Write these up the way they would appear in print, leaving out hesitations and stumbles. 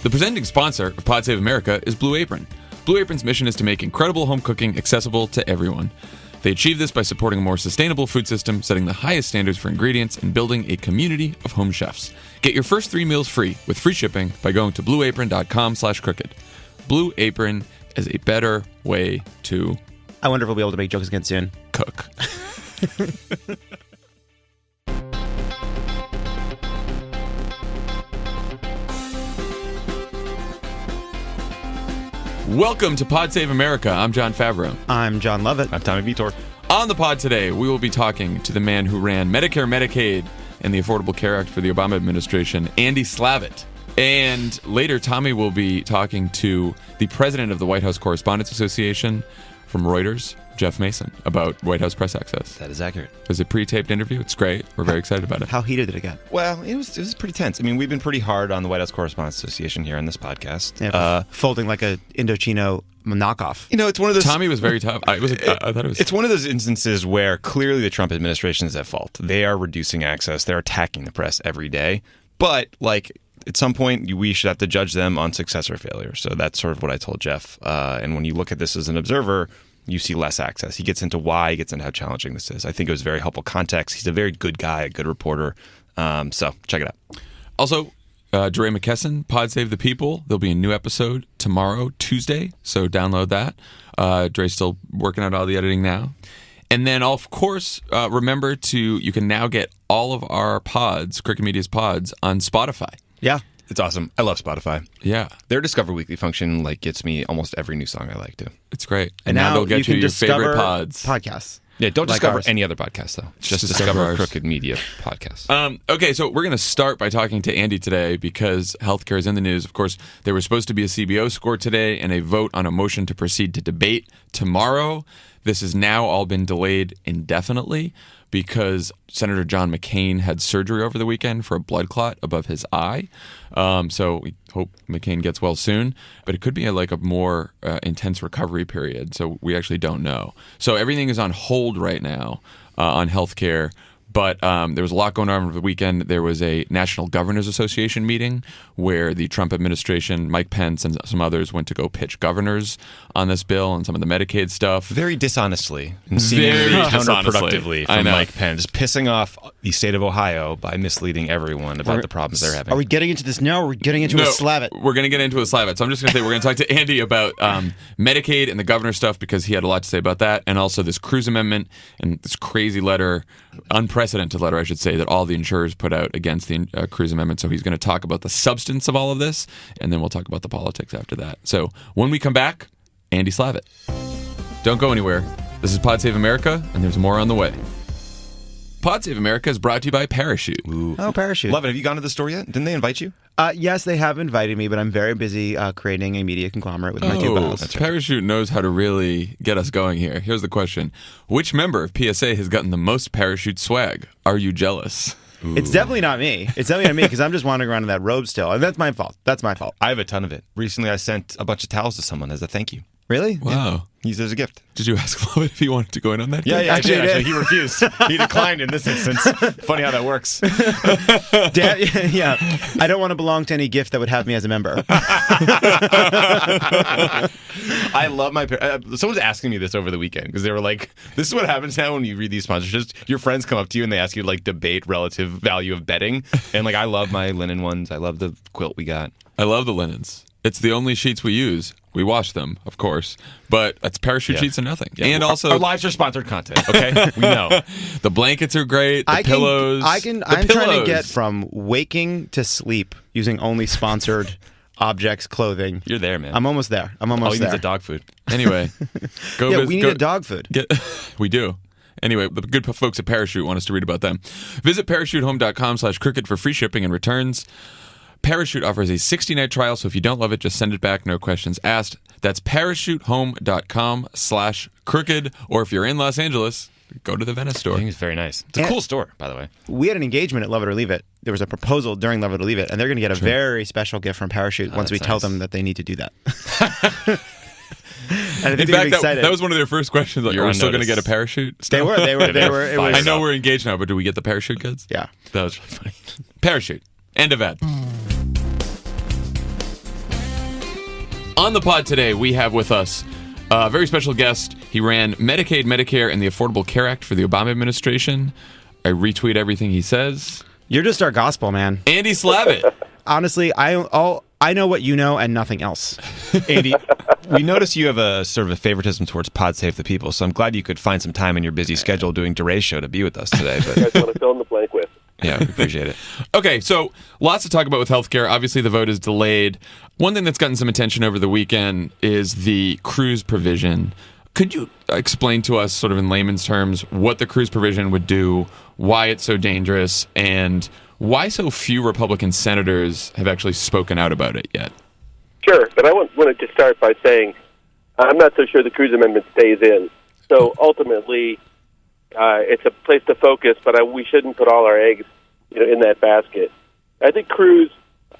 The presenting sponsor of Pod Save America is Blue Apron. Blue Apron's mission is to make incredible home cooking accessible to everyone. They achieve this by supporting a more sustainable food system, setting the highest standards for ingredients, and building a community of home chefs. Get your first 3 meals free with free shipping by going to blueapron.com/crooked. Blue Apron is a better way to... I wonder if we'll be able to make jokes again soon. Cook. Welcome to Pod Save America. I'm John Favreau. I'm John Lovett. I'm Tommy Vitor. On the pod today, we will be talking to the man who ran Medicare, Medicaid, and the Affordable Care Act for the Obama administration, Andy Slavitt. And later, Tommy will be talking to the president of the White House Correspondents Association from Reuters, Jeff Mason, about White House press access. That is accurate. It was a pre-taped interview. It's great. We're very excited about it. How heated did it get? Well, it was pretty tense. I mean, we've been pretty hard on the White House Correspondents Association here on this podcast. Yeah, folding like a Indochino knockoff. You know, it's one of those... Tommy was very tough. I thought it was... It's one of those instances where clearly the Trump administration is at fault. They are reducing access. They're attacking the press every day. But, like, at some point, we should have to judge them on success or failure. So that's sort of what I told Jeff. And when you look at this as an observer, you see less access. He gets into why, he gets into how challenging this is. I think it was very helpful context. He's a very good guy, a good reporter. So check it out. Also, Dre McKesson, Pod Save the People. There'll be a new episode tomorrow, Tuesday, so download that. Dre's still working out all the editing now. And then, of course, remember you can now get all of our pods, Crooked Media's pods, on Spotify. Yeah. It's awesome. I love Spotify. Yeah. Their Discover Weekly function gets me almost every new song I like to. It's great. And now they'll get you your favorite pods. Podcasts. Yeah, don't Like discover ours. any other podcast, though. Just discover discover ours. Crooked Media podcast. Okay, so we're going to start by talking to Andy today because healthcare is in the news. Of course, there was supposed to be a CBO score today and a vote on a motion to proceed to debate tomorrow. This has now all been delayed indefinitely because Senator John McCain had surgery over the weekend for a blood clot above his eye. So we hope McCain gets well soon, but it could be a more intense recovery period. So we actually don't know. So everything is on hold right now on healthcare. But there was a lot going on over the weekend. There was a National Governors Association meeting where the Trump administration, Mike Pence and some others went to go pitch governors on this bill and some of the Medicaid stuff. Very dishonestly and seemingly counterproductively from Mike Pence, pissing off the state of Ohio by misleading everyone about the problems they're having. Are we getting into this now or are we getting into a Slavitt? We're going to get into a Slavitt. So I'm just going to say we're going to talk to Andy about Medicaid and the governor stuff because he had a lot to say about that, and also this Cruz amendment and this crazy letter, unprecedented letter, I should say, that all the insurers put out against the Cruz amendment. So he's going to talk about the substance of all of this, and then we'll talk about the politics after that. So when we come back, Andy Slavitt. Don't go anywhere. This is Pod Save America, and there's more on the way. Pod Save America is brought to you by Parachute. Ooh. Oh, Parachute. Love it. Have you gone to the store yet? Didn't they invite you? Yes, they have invited me, but I'm very busy creating a media conglomerate with my two pals. Right. Parachute knows how to really get us going here. Here's the question. Which member of PSA has gotten the most Parachute swag? Are you jealous? Ooh. It's definitely not me. It's definitely not me because I'm just wandering around in that robe still. And that's my fault. That's my fault. I have a ton of it. Recently, I sent a bunch of towels to someone as a thank you. Really? Wow. Yeah. Use it as a gift. Did you ask Lovett if he wanted to go in on that? Yeah, Actually, he refused. He declined in this instance. Funny how that works. Yeah. I don't want to belong to any gift that would have me as a member. I love my someone's asking me this over the weekend because they were like, this is what happens now when you read these sponsorships. Your friends come up to you and they ask you to debate relative value of bedding. And I love my linen ones. I love the quilt we got. I love the linens. It's the only sheets we use. We wash them, of course, but it's Parachute sheets and nothing. Yeah. And also, our lives are sponsored content. Okay, we know the blankets are great. The pillows. I'm trying to get from waking to sleep using only sponsored objects, clothing. You're there, man. I'm almost there. All you need is dog food. Anyway, we need a dog food. We do. Anyway, the good folks at Parachute want us to read about them. Visit parachutehome.com/crooked for free shipping and returns. Parachute offers a 60-night trial, so if you don't love it, just send it back, no questions asked. That's parachutehome.com/crooked, or if you're in Los Angeles, go to the Venice store. I think it's very nice. It's a cool store, by the way. We had an engagement at Love It or Leave It. There was a proposal during Love It or Leave It, and they're going to get a very special gift from Parachute once we tell them that they need to do that. And in fact, that was one of their first questions. We're still going to get a parachute? They were. I know we're engaged now, but do we get the parachute goods? Yeah. That was really funny. Parachute. End of ad. On the pod today, we have with us a very special guest. He ran Medicaid, Medicare, and the Affordable Care Act for the Obama administration. I retweet everything he says. You're just our gospel, man. Andy Slavitt. Honestly, I know what you know and nothing else. Andy, we notice you have a sort of a favoritism towards Pod Save the People, so I'm glad you could find some time in your busy schedule doing DeRay's show to be with us today. But You guys want to fill in the blank with? yeah, we appreciate it. Okay, so lots to talk about with healthcare. Obviously, the vote is delayed. One thing that's gotten some attention over the weekend is the Cruz provision. Could you explain to us, sort of in layman's terms, what the Cruz provision would do, why it's so dangerous, and why so few Republican senators have actually spoken out about it yet? Sure, but I wanted to start by saying I'm not so sure the Cruz Amendment stays in. So ultimately, it's a place to focus, but we shouldn't put all our eggs, in that basket. I think Cruz,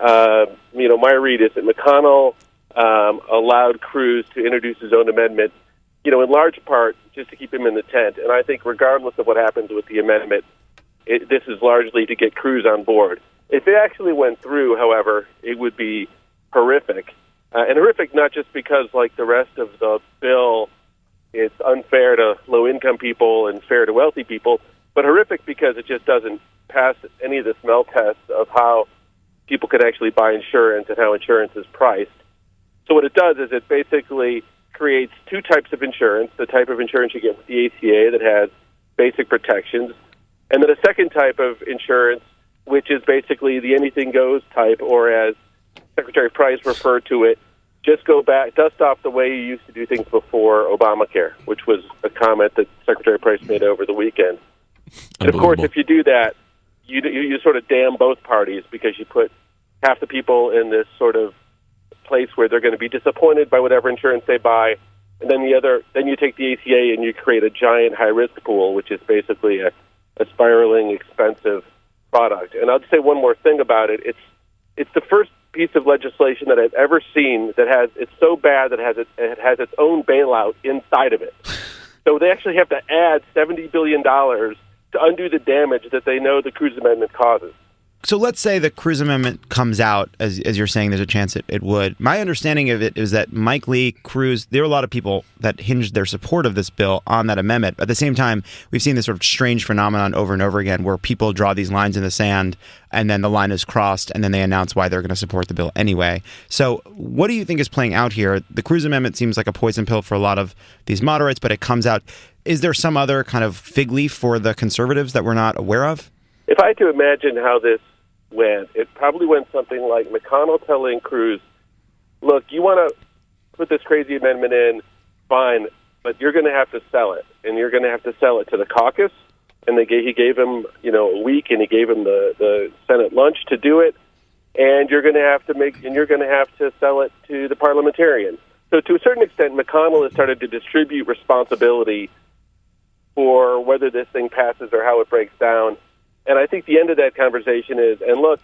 my read is that McConnell allowed Cruz to introduce his own amendment, in large part just to keep him in the tent. And I think regardless of what happens with the amendment, this is largely to get Cruz on board. If it actually went through, however, it would be horrific. And horrific not just because, like the rest of the bill, it's unfair to low-income people and fair to wealthy people, but horrific because it just doesn't pass any of the smell tests of how people can actually buy insurance and how insurance is priced. So what it does is it basically creates two types of insurance, the type of insurance you get with the ACA that has basic protections, and then a second type of insurance, which is basically the anything goes type, or as Secretary Price referred to it, just go back, dust off the way you used to do things before Obamacare, which was a comment that Secretary Price made over the weekend. And of course, if you do that, you sort of damn both parties because you put half the people in this sort of place where they're going to be disappointed by whatever insurance they buy, and then then you take the ACA and you create a giant high-risk pool, which is basically a spiraling, expensive product. And I'll just say one more thing about it. It's the first piece of legislation that I've ever seen that it's so bad that it has its own bailout inside of it. So they actually have to add $70 billion to undo the damage that they know the Cruz Amendment causes. So let's say the Cruz Amendment comes out, as you're saying, there's a chance it would. My understanding of it is that Mike Lee, Cruz, there are a lot of people that hinged their support of this bill on that amendment. At the same time, we've seen this sort of strange phenomenon over and over again where people draw these lines in the sand and then the line is crossed and then they announce why they're going to support the bill anyway. So what do you think is playing out here? The Cruz Amendment seems like a poison pill for a lot of these moderates, but it comes out. Is there some other kind of fig leaf for the conservatives that we're not aware of? If I had to imagine how this went, it probably went something like McConnell telling Cruz, look, you want to put this crazy amendment in, fine, but you're going to have to sell it, and you're going to have to sell it to the caucus, and he gave him a week, and he gave him the Senate lunch to do it, and you're going to have to sell it to the parliamentarians. So to a certain extent, McConnell has started to distribute responsibility for whether this thing passes or how it breaks down. And I think the end of that conversation is, and look,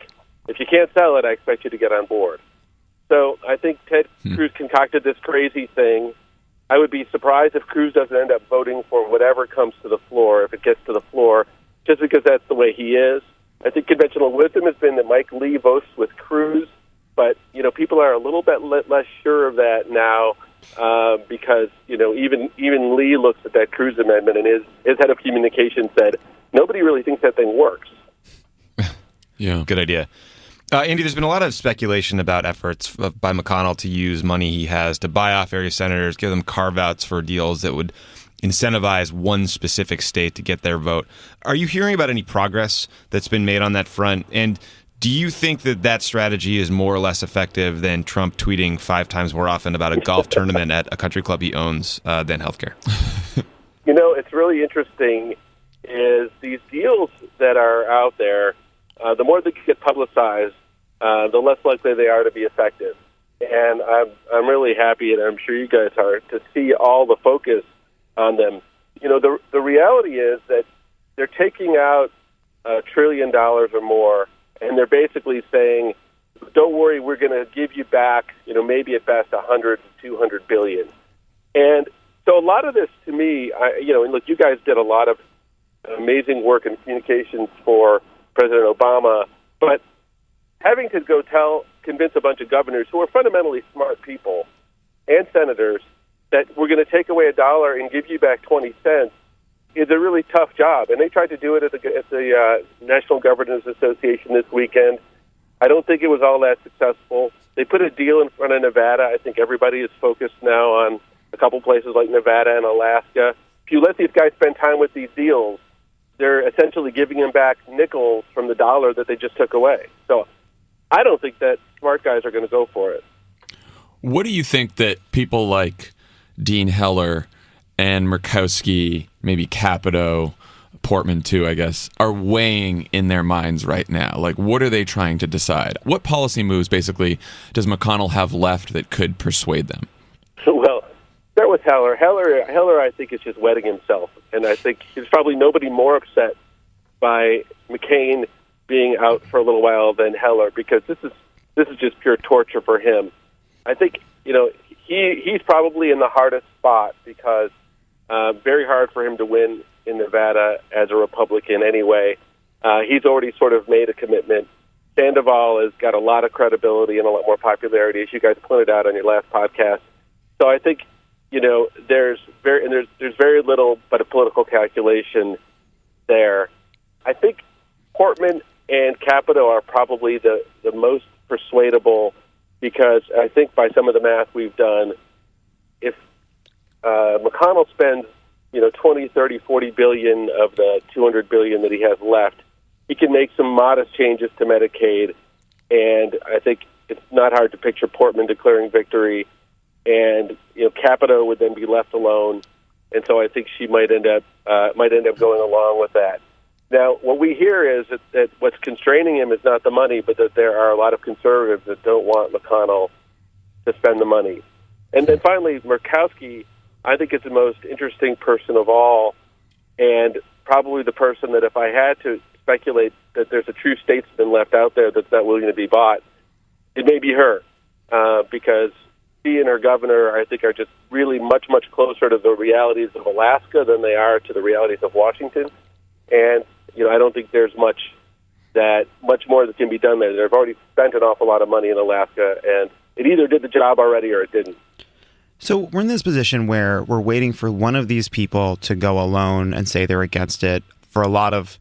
if you can't sell it, I expect you to get on board. So I think Ted Cruz concocted this crazy thing. I would be surprised if Cruz doesn't end up voting for whatever comes to the floor, if it gets to the floor, just because that's the way he is. I think conventional wisdom has been that Mike Lee votes with Cruz, but people are a little bit less sure of that now because even Lee looks at that Cruz amendment and his head of communications said, nobody really thinks that thing works. Yeah, good idea. Andy, there's been a lot of speculation about efforts by McConnell to use money he has to buy off various senators, give them carve-outs for deals that would incentivize one specific state to get their vote. Are you hearing about any progress that's been made on that front? And do you think that strategy is more or less effective than Trump tweeting 5 times more often about a golf tournament at a country club he owns than healthcare? It's really interesting is these deals that are out there, the more they get publicized, the less likely they are to be effective. And I'm really happy, and I'm sure you guys are, to see all the focus on them. The reality is that they're taking out $1 trillion or more, and they're basically saying, don't worry, we're going to give you back, maybe at best 100 to 200 billion. And so a lot of this to me, and look, you guys did a lot of amazing work in communications for President Obama, but having to go convince a bunch of governors who are fundamentally smart people and senators that we're going to take away $1 and give you back 20 cents is a really tough job. And they tried to do it at the National Governors Association this weekend. I don't think it was all that successful. They put a deal in front of Nevada. I think everybody is focused now on a couple places like Nevada and Alaska. If you let these guys spend time with these deals, they're essentially giving them back nickels from the $1 that they just took away. So I don't think that smart guys are going to go for it. What do you think that people like Dean Heller and Murkowski, maybe Capito, Portman too, I guess, are weighing in their minds right now? Like, what are they trying to decide? What policy moves, basically, does McConnell have left that could persuade them? Well, start with Heller. Heller, I think, is just wetting himself. And I think there's probably nobody more upset by McCain being out for a little while than Heller, because this is just pure torture for him. I think, he's probably in the hardest spot because very hard for him to win in Nevada as a Republican anyway. He's already sort of made a commitment. Sandoval has got a lot of credibility and a lot more popularity, as you guys pointed out on your last podcast. So I think, there's very little but a political calculation there. I think Portman and Capito are probably the most persuadable, because I think by some of the math we've done, if McConnell spends 20, 30, 40 billion of the 200 billion that he has left, he can make some modest changes to Medicaid, and I think it's not hard to picture Portman declaring victory, and Capito would then be left alone, and so I think she might end up going along with that. Now, what we hear is that what's constraining him is not the money, but that there are a lot of conservatives that don't want McConnell to spend the money. And then finally, Murkowski, I think, is the most interesting person of all, and probably the person that if I had to speculate that there's a true statesman left out there that's not willing to be bought, it may be her, because she and her governor, I think, are just really much, much closer to the realities of Alaska than they are to the realities of Washington. And, I don't think there's much more that can be done there. They've already spent an awful lot of money in Alaska, and it either did the job already or it didn't. So we're in this position where we're waiting for one of these people to go alone and say they're against it. For a lot of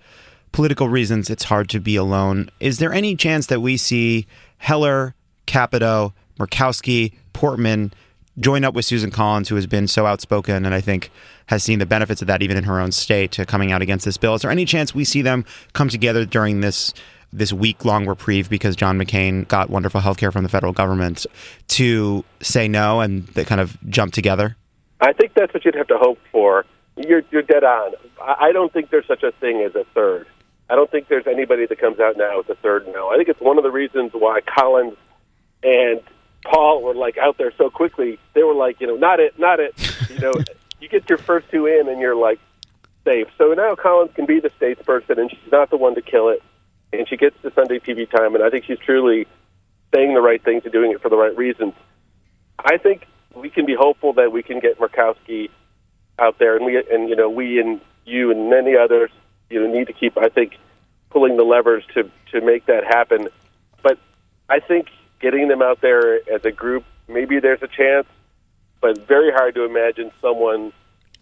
political reasons, it's hard to be alone. Is there any chance that we see Heller, Capito, Murkowski, Portman join up with Susan Collins, who has been so outspoken and I think has seen the benefits of that even in her own state, to coming out against this bill? Is there any chance we see them come together during this week-long reprieve, because John McCain got wonderful health care from the federal government, to say no and they kind of jump together? I think that's what you'd have to hope for. You're dead on. I don't think there's such a thing as a third. I don't think there's anybody that comes out now with a third no. I think it's one of the reasons why Collins and Paul were out there so quickly. They were not it. You get your first two in and you're safe. So now Collins can be the statesperson, and she's not the one to kill it. And she gets the Sunday TV time, and I think she's truly saying the right things and doing it for the right reasons. I think we can be hopeful that we can get Murkowski out there, and we and you and many others need to keep, I think, pulling the levers to make that happen. But I think getting them out there as a group, maybe there's a chance, but very hard to imagine someone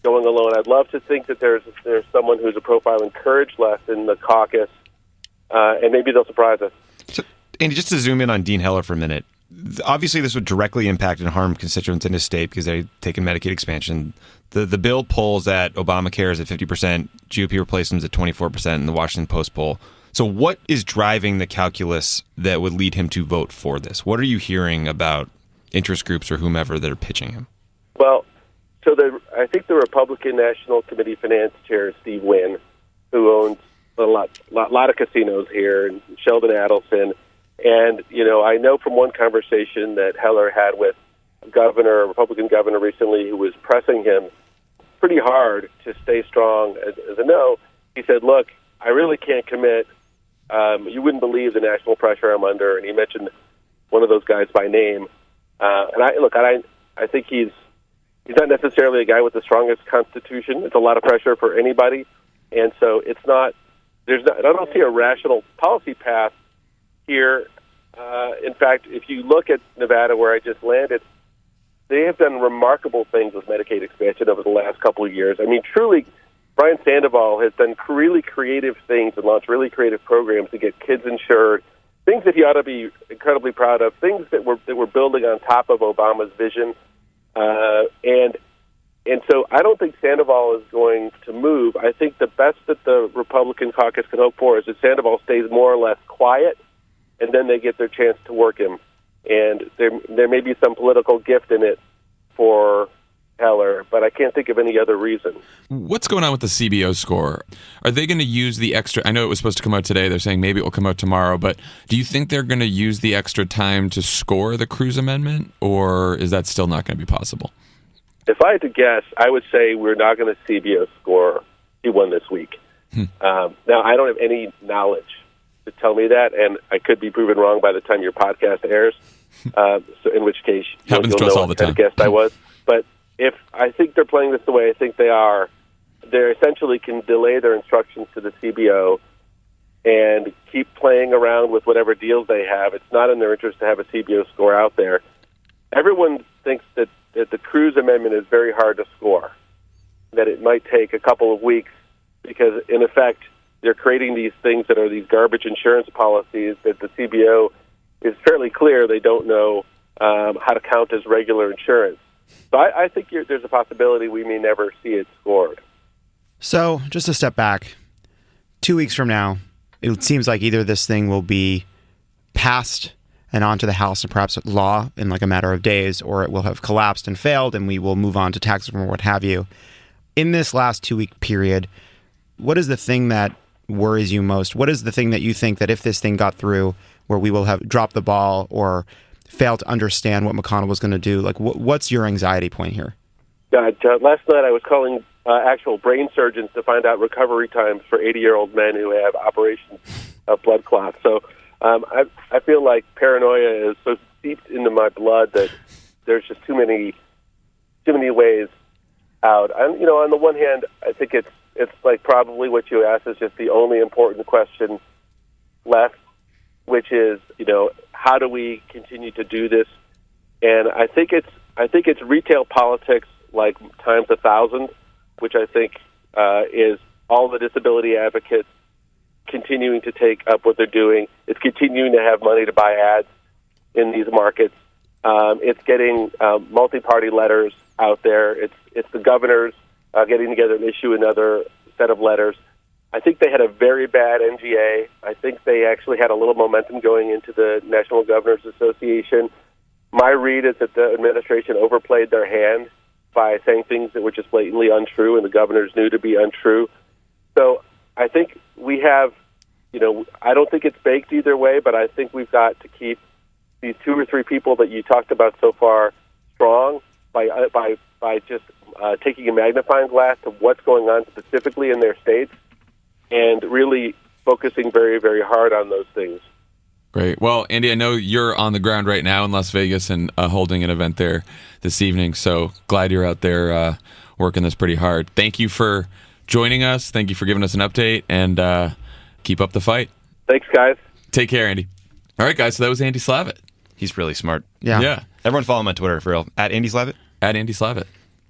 going alone. I'd love to think that there's someone who's a profile in courage left in the caucus, and maybe they'll surprise us. So, Andy, just to zoom in on Dean Heller for a minute, obviously this would directly impact and harm constituents in his state because they've taken Medicaid expansion. The bill polls that Obamacare is at 50%, GOP replacements at 24% in the Washington Post poll. So what is driving the calculus that would lead him to vote for this? What are you hearing about interest groups or whomever that are pitching him? Well, so I think the Republican National Committee Finance Chair, Steve Wynn, who owns a lot of casinos here, and Sheldon Adelson, and I know from one conversation that Heller had with a Republican governor recently, who was pressing him pretty hard to stay strong as a no. He said, "Look, I really can't commit. You wouldn't believe the national pressure I'm under." And he mentioned one of those guys by name. And I think he's not necessarily a guy with the strongest constitution. It's a lot of pressure for anybody, and so I don't see a rational policy path here. In fact, if you look at Nevada, where I just landed, they have done remarkable things with Medicaid expansion over the last couple of years. I mean, truly, Brian Sandoval has done really creative things and launched really creative programs to get kids insured, things that he ought to be incredibly proud of, things that we're building on top of Obama's vision. And so I don't think Sandoval is going to move. I think the best that the Republican caucus can hope for is that Sandoval stays more or less quiet, and then they get their chance to work him. And there may be some political gift in it for Heller, but I can't think of any other reason. What's going on with the CBO score? Are they going to use the extra? I know it was supposed to come out today. They're saying maybe it will come out tomorrow, but do you think they're going to use the extra time to score the Cruz amendment, or is that still not going to be possible? If I had to guess, I would say we're not going to CBO score C1 this week. Now, I don't have any knowledge to tell me that, and I could be proven wrong by the time your podcast airs, so in which case you'll know what kind of guest I was. But if I think they're playing this the way I think they are, they essentially can delay their instructions to the CBO and keep playing around with whatever deals they have. It's not in their interest to have a CBO score out there. Everyone thinks that the Cruz amendment is very hard to score, that it might take a couple of weeks because, in effect, they're creating these things that are these garbage insurance policies that the CBO is fairly clear they don't know how to count as regular insurance. So I think there's a possibility we may never see it scored. So, just a step back. 2 weeks from now, it seems like either this thing will be passed and onto the House and perhaps law in like a matter of days, or it will have collapsed and failed and we will move on to tax reform or what have you. In this last 2 week period, what is the thing that worries you most? What is the thing that you think that if this thing got through where we will have dropped the ball or failed to understand what McConnell was going to do? Like, what's your anxiety point here? Last night I was calling actual brain surgeons to find out recovery times for 80-year-old men who have operations of blood clots. So I feel like paranoia is so seeped into my blood that there's just too many ways out. On the one hand, I think it's like probably what you asked is just the only important question left, which is, how do we continue to do this? And I think it's retail politics like times 1,000, which I think is all the disability advocates continuing to take up what they're doing. It's continuing to have money to buy ads in these markets. It's getting multi-party letters out there. It's the governors getting together and issue another set of letters. I think they had a very bad NGA. I think they actually had a little momentum going into the National Governors Association. My read is that the administration overplayed their hand by saying things that were just blatantly untrue and the governors knew to be untrue. So I think we have, I don't think it's baked either way, but I think we've got to keep these 2 or 3 people that you talked about so far strong by just taking a magnifying glass to what's going on specifically in their states and really focusing very, very hard on those things. Great. Well, Andy, I know you're on the ground right now in Las Vegas and holding an event there this evening, so glad you're out there working this pretty hard. Thank you for joining us. Thank you for giving us an update, and keep up the fight. Thanks, guys. Take care, Andy. All right, guys, so that was Andy Slavitt. He's really smart. Yeah. Everyone follow him on Twitter, for real. At Andy Slavitt? At Andy Slavitt.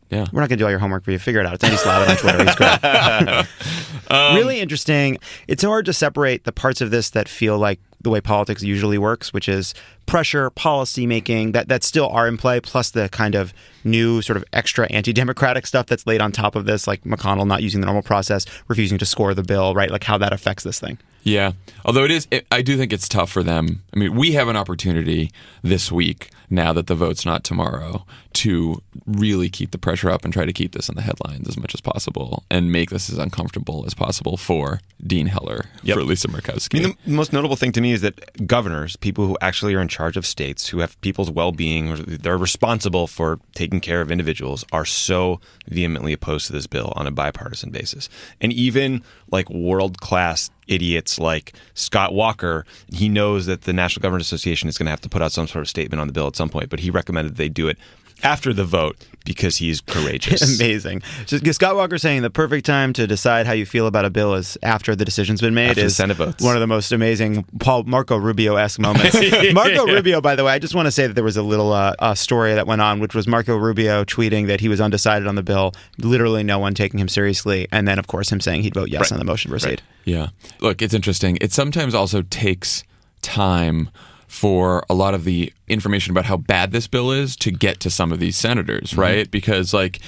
Yeah. We're not going to do all your homework for you. Figure it out. It's Andy Slavitt on Twitter. He's great. Really interesting. It's hard to separate the parts of this that feel like the way politics usually works, which is pressure, policy making, that still are in play, plus the kind of new sort of extra anti-democratic stuff that's laid on top of this, like McConnell not using the normal process, refusing to score the bill, right? Like how that affects this thing. Yeah. Although I do think it's tough for them. I mean, we have an opportunity this week, now that the vote's not tomorrow, to really keep the pressure up and try to keep this in the headlines as much as possible and make this as uncomfortable as possible for Dean Heller, for Lisa Murkowski. I mean, the most notable thing to me is that governors, people who actually are in charge of states, who have people's well-being, they're responsible for taking care of individuals, are so vehemently opposed to this bill on a bipartisan basis. And even like world-class idiots like Scott Walker, he knows that the National Governors Association is going to have to put out some sort of statement on the bill at some point, but he recommended they do it after the vote because he's courageous. Amazing. Just Scott Walker saying the perfect time to decide how you feel about a bill is after the decision's been made. After the is Senate votes. One of the most amazing Marco Rubio-esque moments. Marco Rubio, by the way, I just want to say that there was a little story that went on, which was Marco Rubio tweeting that he was undecided on the bill, literally no one taking him seriously, and then, of course, him saying he'd vote yes on the motion to proceed. Right. Yeah. Look, it's interesting. It sometimes also takes time for a lot of the information about how bad this bill is to get to some of these senators, right? Because, like,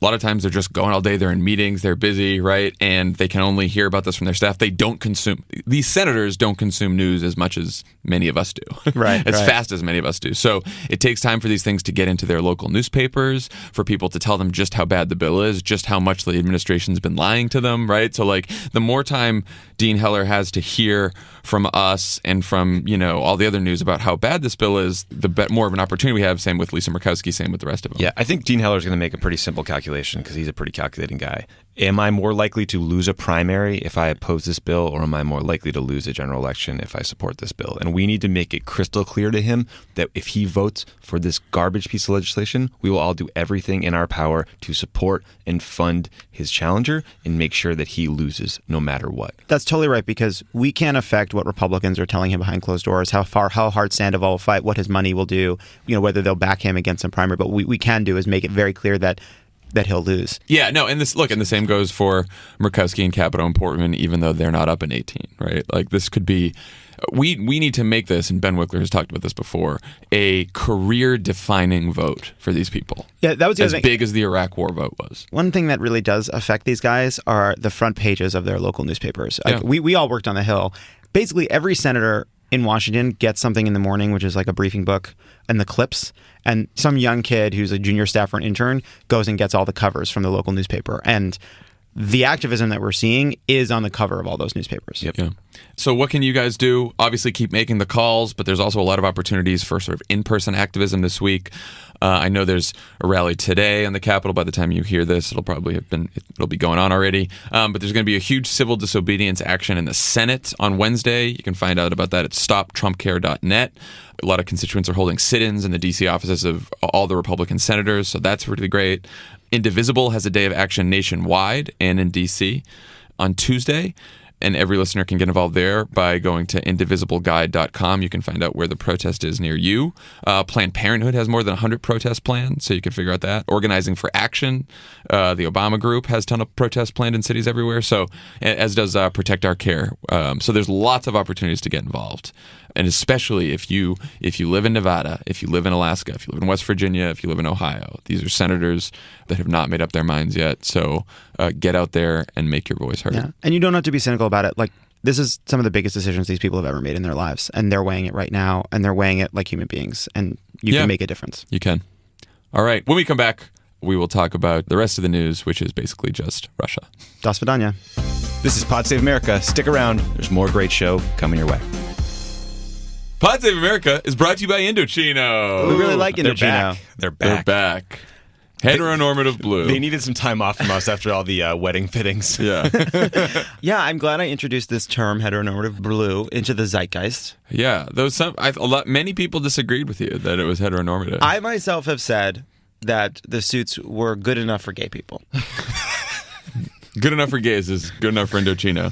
a lot of times they're just going all day. They're in meetings. They're busy, right? And they can only hear about this from their staff. They don't consume. These senators don't consume news as much as many of us do. Right. As fast as many of us do. So it takes time for these things to get into their local newspapers, for people to tell them just how bad the bill is, just how much the administration's been lying to them, right? So, like, the more time Dean Heller has to hear from us and from, you know, all the other news about how bad this bill is, the more of an opportunity we have. Same with Lisa Murkowski, same with the rest of them. Yeah, I think Dean Heller's going to make a pretty simple calculation because he's a pretty calculating guy. Am I more likely to lose a primary if I oppose this bill, or am I more likely to lose a general election if I support this bill? And we need to make it crystal clear to him that if he votes for this garbage piece of legislation, we will all do everything in our power to support and fund his challenger and make sure that he loses no matter what. That's totally right, because we can't affect what Republicans are telling him behind closed doors, how hard Sandoval will fight, what his money will do, you know, whether they'll back him against some primary. But what we can do is make it very clear that he'll lose. Yeah, no, and the same goes for Murkowski and Capito and Portman, even though they're not up in 18, right? Like, this could be, we need to make this, and Ben Wickler has talked about this before, a career-defining vote for these people. Yeah, that was the as other thing. Big as the Iraq War vote was. One thing that really does affect these guys are the front pages of their local newspapers. Like, Yeah. we all worked on the Hill. Basically, every senator in Washington gets something in the morning, which is like a briefing book and the clips. And some young kid who's a junior staff or an intern goes and gets all the covers from the local newspaper. And the activism that we're seeing is on the cover of all those newspapers. Yep. Yeah. So what can you guys do? Obviously, keep making the calls, but there's also a lot of opportunities for sort of in-person activism this week. I know there's a rally today on the Capitol. By the time you hear this, it'll be going on already. But there's going to be a huge civil disobedience action in the Senate on Wednesday. You can find out about that at stoptrumpcare.net. A lot of constituents are holding sit-ins in the D.C. offices of all the Republican senators, so that's really great. Indivisible has a day of action nationwide and in D.C. on Tuesday. And every listener can get involved there by going to indivisibleguide.com. You can find out where the protest is near you. Planned Parenthood has more than 100 protests planned, so you can figure out that. Organizing for Action, the Obama Group, has a ton of protests planned in cities everywhere, so as does Protect Our Care. So there's lots of opportunities to get involved. And especially if you live in Nevada, if you live in Alaska, if you live in West Virginia, if you live in Ohio. These are senators that have not made up their minds yet. So get out there and make your voice heard. Yeah. And you don't have to be cynical about it. Like, this is some of the biggest decisions these people have ever made in their lives. And they're weighing it right now. And they're weighing it like human beings. And you can make a difference. You can. All right. When we come back, we will talk about the rest of the news, which is basically just Russia. Das Vidanya. This is Pod Save America. Stick around. There's more great show coming your way. Pod Save America is brought to you by Indochino. We really like Indochino. They're back. They're back. Heteronormative blue. They needed some time off from us after all the wedding fittings. Yeah. Yeah, I'm glad I introduced this term, heteronormative blue, into the zeitgeist. Yeah. Many people disagreed with you that it was heteronormative. I myself have said that the suits were good enough for gay people. Good enough for gays is good enough for Indochino.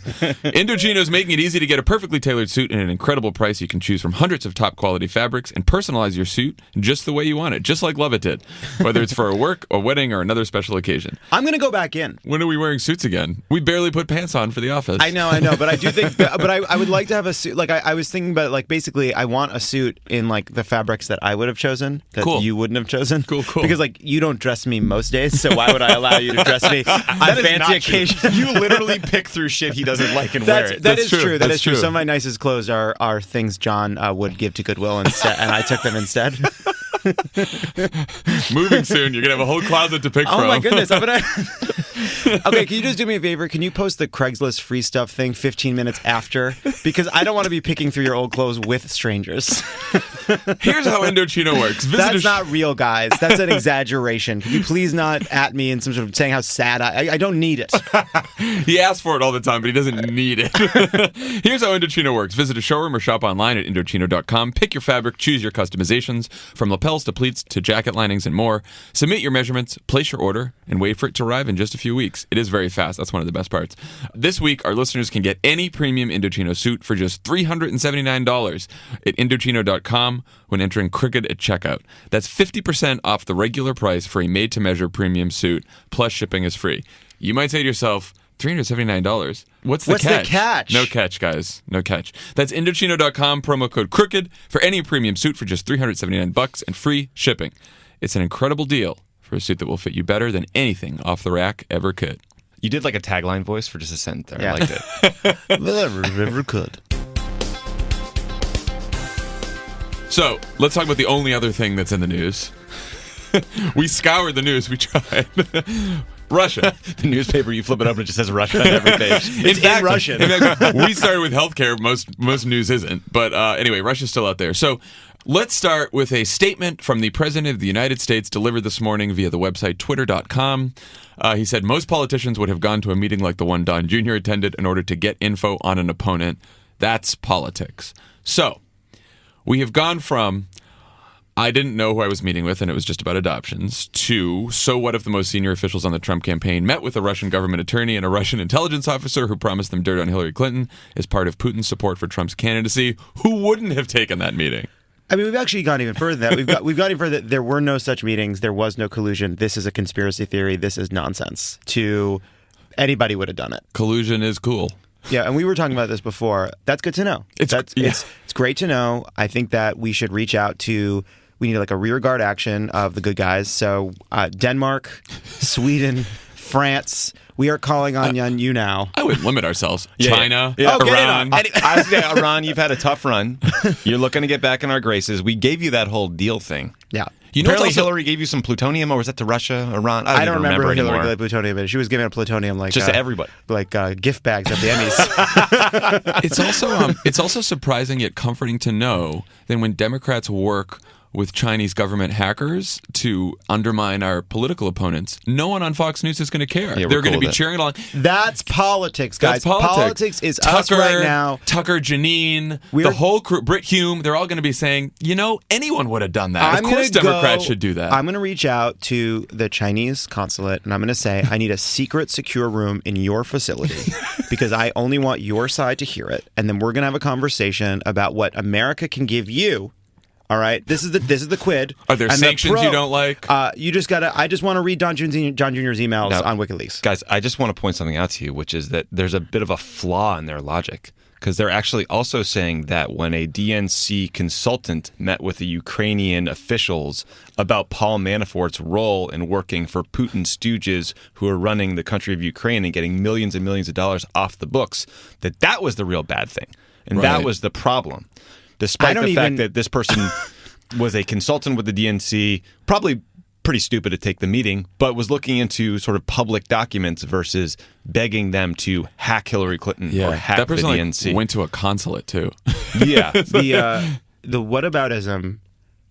Indochino is making it easy to get a perfectly tailored suit at an incredible price. You can choose from hundreds of top quality fabrics and personalize your suit just the way you want it, just like Lovett did, whether it's for a work, a wedding, or another special occasion. I'm going to go back in. When are we wearing suits again? We barely put pants on for the office. I know, but I do think, but I would like to have a suit. Like, I was thinking about, like, basically, I want a suit in, like, the fabrics that I would have chosen, that you wouldn't have chosen. Cool. Because, like, you don't dress me most days, so why would I allow you to dress me on fancy occasions? You literally pick through shit he doesn't like and wear it. That is true. That That's is true. true. Some of my nicest clothes are things John would give to Goodwill instead, and I took them instead. Moving soon, you're going to have a whole closet to pick from. Oh my goodness. I'm gonna... Okay, can you just do me a favor? Can you post the Craigslist free stuff thing 15 minutes after? Because I don't want to be picking through your old clothes with strangers. Here's how Indochino works. That's not real, guys. That's an exaggeration. Can you please not at me in some sort of saying how sad I don't need it. He asks for it all the time, but he doesn't need it. Here's how Indochino works. Visit a showroom or shop online at Indochino.com. Pick your fabric, choose your customizations, from lapels to pleats to jacket linings and more. Submit your measurements, place your order, and wait for it to arrive in just a few weeks. It is very fast. That's one of the best parts. This week, our listeners can get any premium Indochino suit for just $379 at Indochino.com when entering Crooked at checkout. That's 50% off the regular price for a made-to-measure premium suit, plus shipping is free. You might say to yourself, $379? What's the catch? No catch, guys. No catch. That's Indochino.com, promo code Crooked for any premium suit for just $379 and free shipping. It's an incredible deal for a suit that will fit you better than anything off the rack ever could. You did like a tagline voice for just a sentence there. Yeah. I liked it. Ever could. So, let's talk about the only other thing that's in the news. We scoured the news. We tried. Russia. The newspaper, you flip it up and it just says Russia on every page. It's in Russian. In fact, we started with healthcare. Most news isn't. But anyway, Russia's still out there. So let's start with a statement from the President of the United States delivered this morning via the website twitter.com. He said, most politicians would have gone to a meeting like the one Don Jr. attended in order to get info on an opponent. That's politics. So we have gone from I didn't know who I was meeting with, and it was just about adoptions, to so what if the most senior officials on the Trump campaign met with a Russian government attorney and a Russian intelligence officer who promised them dirt on Hillary Clinton as part of Putin's support for Trump's candidacy? Who wouldn't have taken that meeting? I mean, we've actually gone even further than that. We've gone even further. There were no such meetings. There was no collusion. This is a conspiracy theory. This is nonsense. To anybody would have done it. Collusion is cool. Yeah, and we were talking about this before. That's good to know. It's great to know. I think that we should reach out to. We need like a rearguard action of the good guys. So Denmark, Sweden, France. We are calling on you now. I would limit ourselves. China, Iran. Iran, you've had a tough run. You're looking to get back in our graces. We gave you that whole deal thing. Yeah. You know, apparently Hillary gave you some plutonium, or was that to Russia, Iran? I don't remember Hillary anymore. gave plutonium, but she was giving out plutonium like just to everybody, like gift bags at the Emmys. It's also surprising yet comforting to know that when Democrats work with Chinese government hackers to undermine our political opponents, no one on Fox News is going to care. Yeah, they're going cool to be with it. cheering along. That's politics, guys. That's Politics is us right now. Tucker, Janine, the whole crew, Britt Hume, they're all going to be saying, anyone would have done that. Of course Democrats should do that. I'm going to reach out to the Chinese consulate and I'm going to say, I need a secret, secure room in your facility because I only want your side to hear it. And then we're going to have a conversation about what America can give you. All right, this is the quid. Are there sanctions you don't like? You just gotta. I just want to read John Jr.'s emails now, on WikiLeaks. Guys, I just want to point something out to you, which is that there's a bit of a flaw in their logic because they're actually also saying that when a DNC consultant met with the Ukrainian officials about Paul Manafort's role in working for Putin's stooges who are running the country of Ukraine and getting millions and millions of dollars off the books, that was the real bad thing, and that was the problem. Despite the fact that this person was a consultant with the DNC, probably pretty stupid to take the meeting, but was looking into sort of public documents versus begging them to hack Hillary Clinton or hack that person the DNC. Went to a consulate too. Yeah. The whataboutism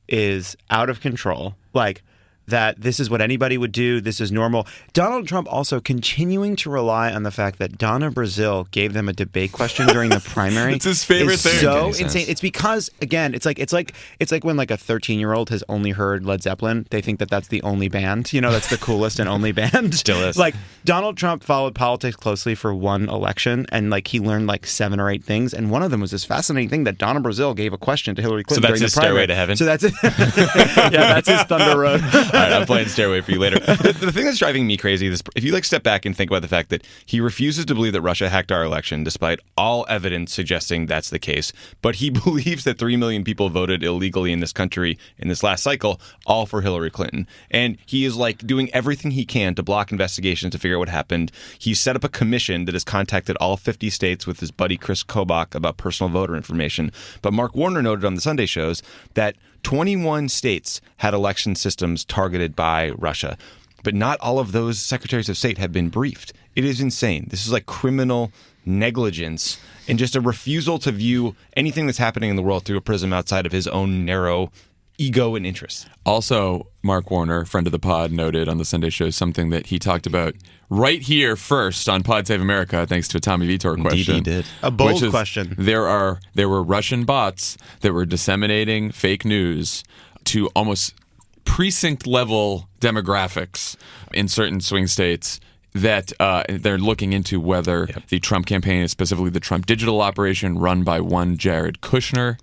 is out of control. Like, that this is what anybody would do, this is normal. Donald Trump also continuing to rely on the fact that Donna Brazile gave them a debate question during the primary. It's his favorite thing. So insane. It's because, again, it's like when like a 13-year-old has only heard Led Zeppelin. They think that that's the only band. That's the coolest and only band. Still is. Like, Donald Trump followed politics closely for one election, and like he learned like 7 or 8 things, and one of them was this fascinating thing that Donna Brazile gave a question to Hillary Clinton during the primary. So that's his Stairway to Heaven? So that's it. Yeah, that's his Thunder Road. All right, I'm playing Stairway for you later. The thing that's driving me crazy is if you like step back and think about the fact that he refuses to believe that Russia hacked our election, despite all evidence suggesting that's the case, but he believes that 3 million people voted illegally in this country in this last cycle, all for Hillary Clinton. And he is like doing everything he can to block investigations to figure out what happened. He's set up a commission that has contacted all 50 states with his buddy Chris Kobach about personal voter information. But Mark Warner noted on the Sunday shows that 21 states had election systems targeted by Russia, but not all of those secretaries of state have been briefed. It is insane. This is like criminal negligence, and just a refusal to view anything that's happening in the world through a prism outside of his own narrow ego and interests. Also, Mark Warner, friend of the pod, noted on the Sunday show something that he talked about right here first on Pod Save America, thanks to a Tommy Vitor question. Indeed he did. A bold question. There were Russian bots that were disseminating fake news to almost precinct level demographics in certain swing states that they're looking into whether the Trump campaign, specifically the Trump digital operation run by one Jared Kushner,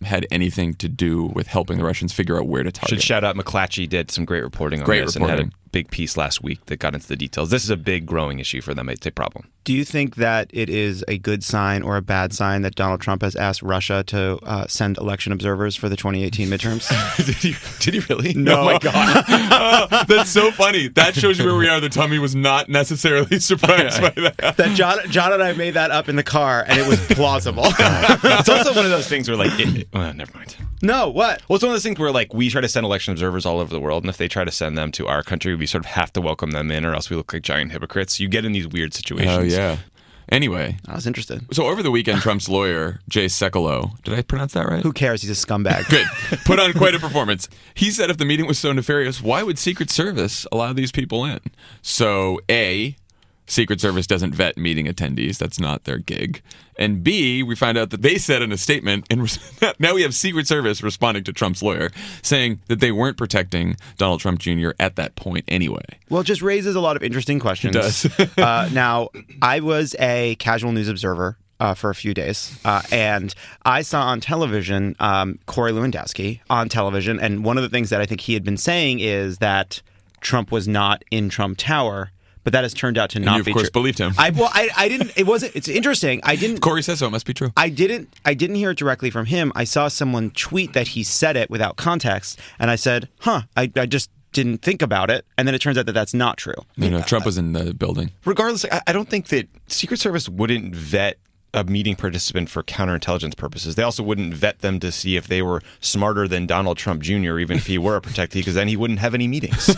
had anything to do with helping the Russians figure out where to target. Should shout out McClatchy did some great reporting on this and had a big piece last week that got into the details. This is a big growing issue for them. It's a problem. Do you think that it is a good sign or a bad sign that Donald Trump has asked Russia to send election observers for the 2018 midterms? Did he really? No. Oh my God. That's so funny. That shows you where we are. The Tommy was not necessarily surprised by that. That John and I made that up in the car, and it was plausible. It's also one of those things where never mind. No, what? Well, it's one of those things where we try to send election observers all over the world, and if they try to send them to our country, we sort of have to welcome them in, or else we look like giant hypocrites. You get in these weird situations. Oh, yeah. Anyway. I was interested. So over the weekend, Trump's lawyer, Jay Sekulow, did I pronounce that right? Who cares? He's a scumbag. Good. Put on quite a performance. He said if the meeting was so nefarious, why would Secret Service allow these people in? So, A, Secret Service doesn't vet meeting attendees. That's not their gig. And B, we find out that they said in a statement, and now we have Secret Service responding to Trump's lawyer, saying that they weren't protecting Donald Trump Jr. at that point anyway. Well, it just raises a lot of interesting questions. It does. Now, I was a casual news observer for a few days, and I saw on television Corey Lewandowski on television, and one of the things that I think he had been saying is that Trump was not in Trump Tower. But that has turned out to not be true. You, of course, believed him. I didn't. It wasn't. It's interesting. I didn't. Corey says so. It must be true. I didn't hear it directly from him. I saw someone tweet that he said it without context, and I said, I just didn't think about it. And then it turns out that that's not true. Trump was in the building. Regardless, I don't think that Secret Service wouldn't vet a meeting participant for counterintelligence purposes. They also wouldn't vet them to see if they were smarter than Donald Trump Jr., even if he were a protectee, because then he wouldn't have any meetings.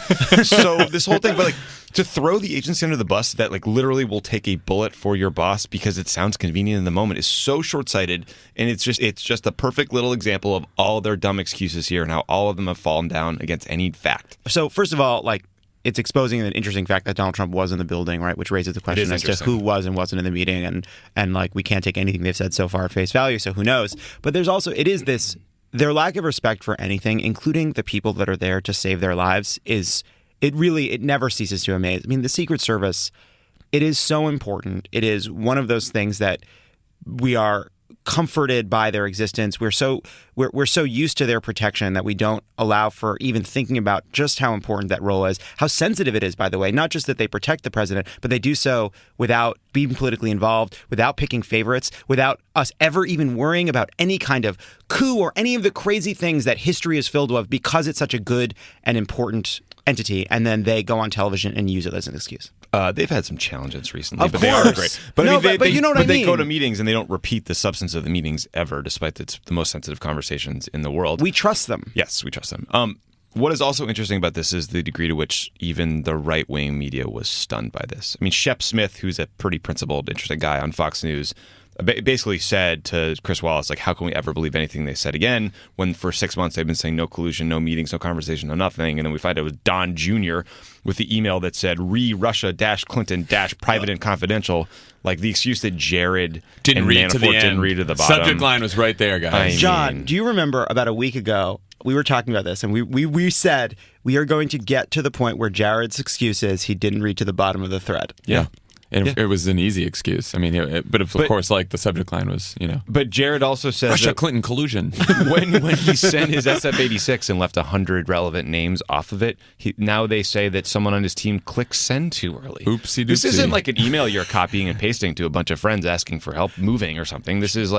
So this whole thing, but to throw the agency under the bus that literally will take a bullet for your boss because it sounds convenient in the moment is so short-sighted, and it's just a perfect little example of all their dumb excuses here and how all of them have fallen down against any fact. So first of all, it's exposing an interesting fact that Donald Trump was in the building, right? Which raises the question as to who was and wasn't in the meeting, and we can't take anything they've said so far at face value, so who knows? But there's also their lack of respect for anything, including the people that are there to save their lives, it never ceases to amaze. I mean, the Secret Service, it is so important. It is one of those things that we are comforted by their existence. We're so used to their protection that we don't allow for even thinking about just how important that role is, how sensitive it is, by the way. Not just that they protect the president, but they do so without being politically involved, without picking favorites, without us ever even worrying about any kind of coup or any of the crazy things that history is filled with, because it's such a good and important entity. And then they go on television and use it as an excuse. They've had some challenges recently, of but course. they are great. But no, I mean, but you know what I mean. They go to meetings and they don't repeat the substance of the meetings ever, despite it's the most sensitive conversations in the world. We trust them. Yes, we trust them. What is also interesting about this is the degree to which even the right-wing media was stunned by this. I mean, Shep Smith, who's a pretty principled, interesting guy on Fox News, basically said to Chris Wallace, how can we ever believe anything they said again when for 6 months they've been saying no collusion, no meetings, no conversation, no nothing. And then we find out it was Don Jr. with the email that said re-Russia-Clinton-private and confidential. The excuse that Jared didn't and read Manafort to the end. Didn't read to the bottom. Subject line was right there, guys. John, do you remember about a week ago, we were talking about this, and we said we are going to get to the point where Jared's excuse is he didn't read to the bottom of the thread. Yeah. And it was an easy excuse. I mean, but of course, the subject line was, But Jared also says Russia-Clinton collusion. when he sent his SF-86 and left 100 relevant names off of it, now they say that someone on his team clicked send too early. Oopsie-doopsie. This isn't like an email you're copying and pasting to a bunch of friends asking for help moving or something. This is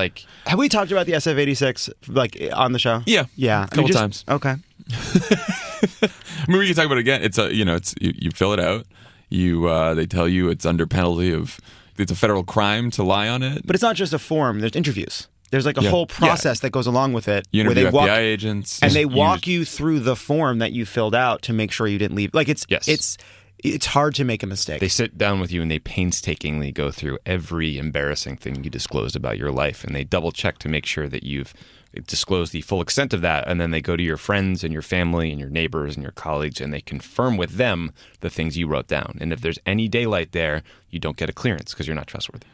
Have we talked about the SF-86 on the show? Yeah. Yeah. A couple times. Okay. I mean, we can talk about it again. It's you fill it out. They tell you it's under penalty of it's a federal crime to lie on it. But it's not just a form. There's interviews. There's a whole process that goes along with it. You interview FBI agents, and they walk you through the form that you filled out to make sure you didn't leave. it's hard to make a mistake. They sit down with you and they painstakingly go through every embarrassing thing you disclosed about your life, and they double check to make sure that you've disclosed the full extent of that, and then they go to your friends and your family and your neighbors and your colleagues, and they confirm with them the things you wrote down. And if there's any daylight there, you don't get a clearance because you're not trustworthy.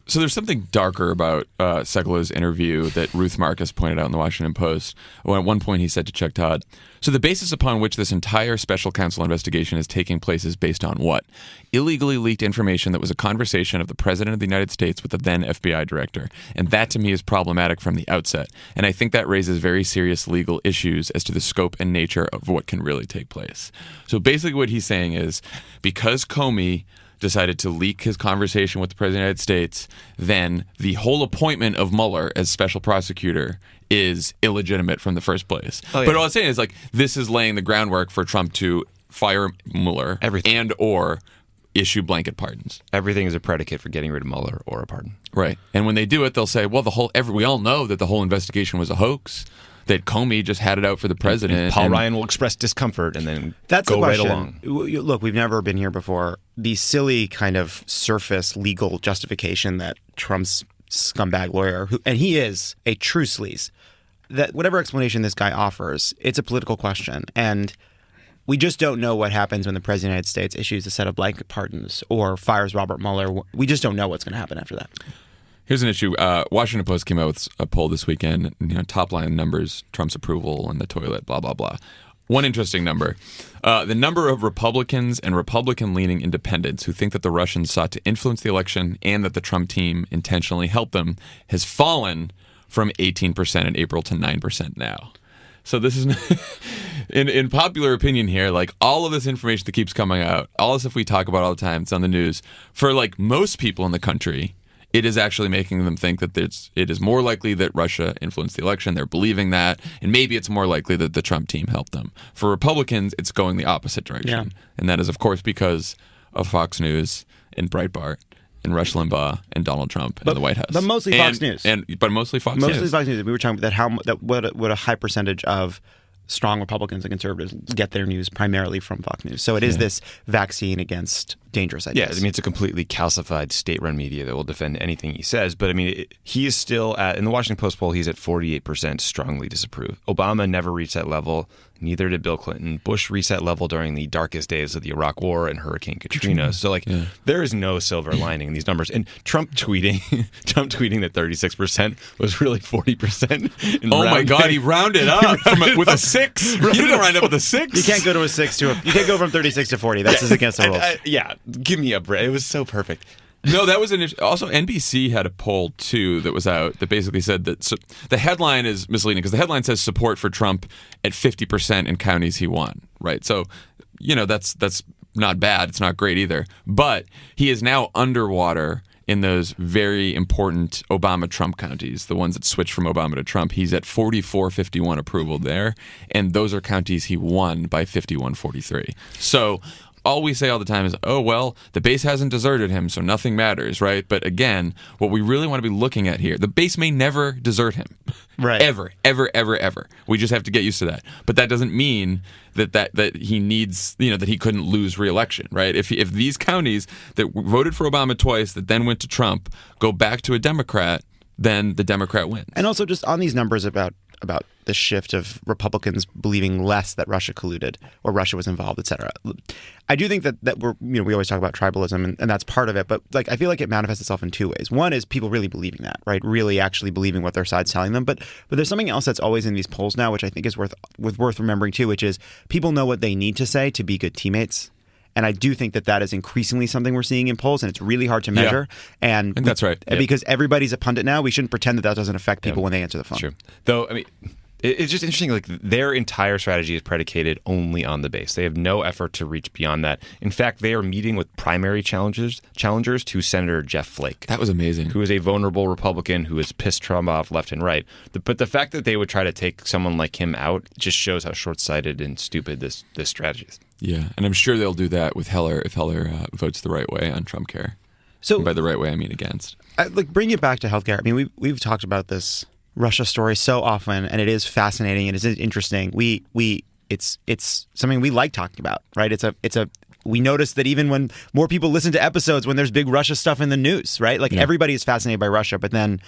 So there's something darker about Segala's interview that Ruth Marcus pointed out in the Washington Post. Well, at one point he said to Chuck Todd, so the basis upon which this entire special counsel investigation is taking place is based on what? Illegally leaked information that was a conversation of the President of the United States with the then FBI director. And that to me is problematic from the outset. And I think that raises very serious legal issues as to the scope and nature of what can really take place. So basically what he's saying is because Comey decided to leak his conversation with the President of the United States, then the whole appointment of Mueller as special prosecutor is illegitimate from the first place. Oh, yeah. But all I'm saying is, like, this is laying the groundwork for Trump to fire Mueller and or issue blanket pardons. Everything is a predicate for getting rid of Mueller or a pardon. Right. And when they do it, they'll say, well, we all know that the whole investigation was a hoax, that Comey just had it out for the president. And Paul Ryan will express discomfort and then that's go the right question. along. Look, we've never been here before. The silly kind of surface legal justification that Trump's scumbag lawyer, and he is a true sleaze, that whatever explanation this guy offers, it's a political question. And we just don't know what happens when the President of the United States issues a set of blanket pardons or fires Robert Mueller. We just don't know what's going to happen after that. Here's an issue. Washington Post came out with a poll this weekend. Top line numbers, Trump's approval and the toilet, blah, blah, blah. One interesting number. The number of Republicans and Republican-leaning independents who think that the Russians sought to influence the election and that the Trump team intentionally helped them has fallen from 18% in April to 9% now. So this is, in popular opinion here, like all of this information that keeps coming out, all this stuff we talk about all the time, it's on the news, for like most people in the country, it is actually making them think that it is more likely that Russia influenced the election. They're believing that. And maybe it's more likely that the Trump team helped them. For Republicans, it's going the opposite direction. Yeah. And that is, of course, because of Fox News and Breitbart and Rush Limbaugh and Donald Trump in the White House. But mostly Fox News. But mostly Fox News. Mostly Fox News. We were talking about what a high percentage of strong Republicans and conservatives get their news primarily from Fox News. So it is this vaccine against dangerous ideas. Yeah, I mean, it's a completely calcified state-run media that will defend anything he says. But I mean, he is still in the Washington Post poll, he's at 48% strongly disapprove. Obama never reached that level. Neither did Bill Clinton. Bush reached that level during the darkest days of the Iraq War and Hurricane Katrina. So, there is no silver lining in these numbers. And Trump tweeting that 36% was really 40%. Oh my God, he rounded up with a 6. You didn't round up with a 6. You can't go to a 6 you can't go from 36 to 40. That's just against the rules. Yeah, give me a break. It was so perfect. No, that was also NBC had a poll too that was out that basically said that the headline is misleading because the headline says support for Trump at 50% in counties he won, right? So, that's not bad. It's not great either. But he is now underwater in those very important Obama-Trump counties, the ones that switched from Obama to Trump. He's at 44-51 approval there, and those are counties he won by 51-43. So all we say all the time is, oh, well, the base hasn't deserted him, so nothing matters, right? But again, what we really want to be looking at here, the base may never desert him. Right. Ever, ever, ever, ever. We just have to get used to that. But that doesn't mean that he needs, that he couldn't lose re-election, right? If these counties that voted for Obama twice, that then went to Trump, go back to a Democrat, then the Democrat wins. And also just on these numbers about the shift of Republicans believing less that Russia colluded or Russia was involved, et cetera. I do think that we always talk about tribalism and that's part of it, but like I feel like it manifests itself in two ways. One is people really believing that, right? Really actually believing what their side's telling them. But there's something else that's always in these polls now, which I think is worth remembering too, which is people know what they need to say to be good teammates. And I do think that is increasingly something we're seeing in polls, and it's really hard to measure. Yeah. And that's right. Because everybody's a pundit now, we shouldn't pretend that doesn't affect people when they answer the phone. Sure. Though, I mean, it's just interesting, like their entire strategy is predicated only on the base. They have no effort to reach beyond that. In fact, they are meeting with primary challengers to Senator Jeff Flake. That was amazing. Who is a vulnerable Republican who has pissed Trump off left and right. But the fact that they would try to take someone like him out just shows how short-sighted and stupid this strategy is. Yeah, and I'm sure they'll do that with Heller if Heller votes the right way on Trump care. So, and by the right way, I mean against. Bring it back to healthcare. I mean, we've talked about this Russia story so often, and it is fascinating and it is interesting. It's something we like talking about, right? It's a we notice that even when more people listen to episodes when there's big Russia stuff in the news, right? Like everybody is fascinated by Russia, but then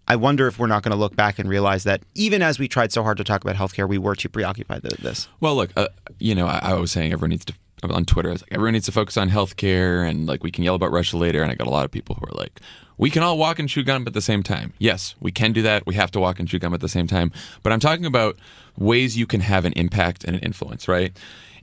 I wonder if we're not going to look back and realize that even as we tried so hard to talk about healthcare, we were too preoccupied with this. Well, look, I was saying everyone needs to, on Twitter, I was like, everyone needs to focus on healthcare and like we can yell about Russia later. And I got a lot of people who are like, we can all walk and chew gum at the same time. Yes, we can do that. We have to walk and chew gum at the same time. But I'm talking about ways you can have an impact and an influence, right?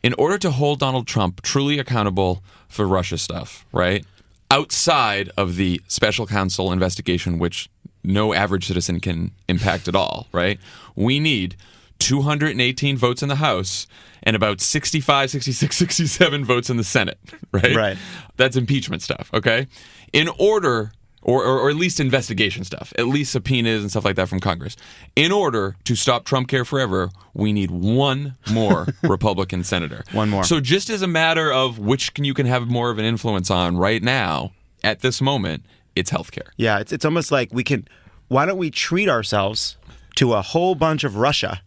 In order to hold Donald Trump truly accountable for Russia stuff, right? Outside of the special counsel investigation, which no average citizen can impact at all, right? We need 218 votes in the House and about 65, 66, 67 votes in the Senate, right? Right. That's impeachment stuff, okay? In order, or at least investigation stuff, at least subpoenas and stuff like that from Congress. In order to stop Trump Care Forever, we need one more Republican senator. One more. So just as a matter of which you can have more of an influence on right now, at this moment, it's healthcare. Yeah, it's almost like why don't we treat ourselves to a whole bunch of Russia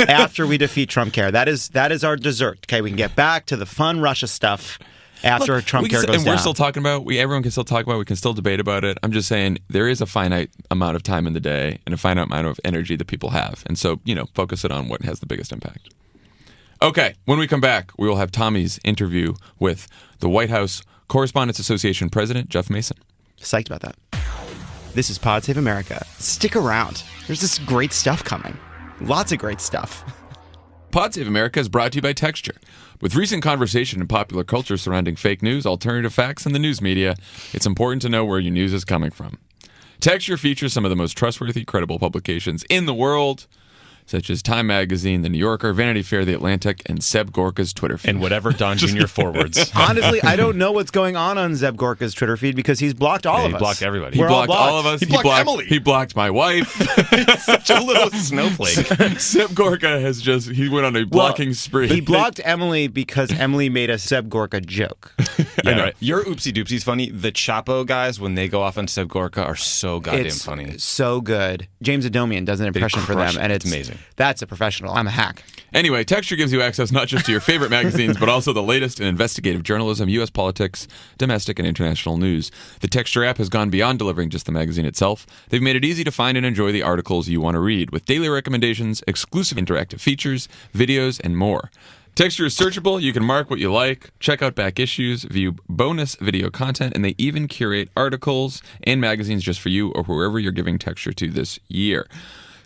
after we defeat Trump Care? That is our dessert. Okay, we can get back to the fun Russia stuff after Trump Care goes and down. we're still talking about, everyone can still talk about it, we can still debate about it. I'm just saying there is a finite amount of time in the day and a finite amount of energy that people have. And so, focus it on what has the biggest impact. Okay, when we come back, we will have Tommy's interview with the White House Correspondents Association President, Jeff Mason. Psyched about that. This is Pod Save America. Stick around. There's this great stuff coming. Lots of great stuff. Pod Save America is brought to you by Texture. With recent conversation in popular culture surrounding fake news, alternative facts, and the news media, it's important to know where your news is coming from. Texture features some of the most trustworthy, credible publications in the world, such as Time Magazine, The New Yorker, Vanity Fair, The Atlantic, and Zeb Gorka's Twitter feed. And whatever Don Jr. forwards. Honestly, I don't know what's going on Zeb Gorka's Twitter feed because he's blocked all of us. He blocked everybody. He We're blocked all all of us. He blocked Emily. He blocked my wife. He's such a little snowflake. Zeb Gorka he went on a blocking spree. He blocked Emily because Emily made a Zeb Gorka joke. I know. Your oopsie doopsie's funny. The Chapo guys, when they go off on Zeb Gorka, are so goddamn It's funny. so good. James Adomian does an impression for crush them, and it. it's Amazing. That's a professional. I'm a hack. Anyway, Texture gives you access not just to your favorite magazines, but also the latest in investigative journalism, U.S. politics, domestic and international news. The Texture app has gone beyond delivering just the magazine itself. They've made it easy to find and enjoy the articles you want to read, with daily recommendations, exclusive interactive features, videos, and more. Texture is searchable. You can mark what you like, check out back issues, view bonus video content, and they even curate articles and magazines just for you or whoever you're giving Texture to this year.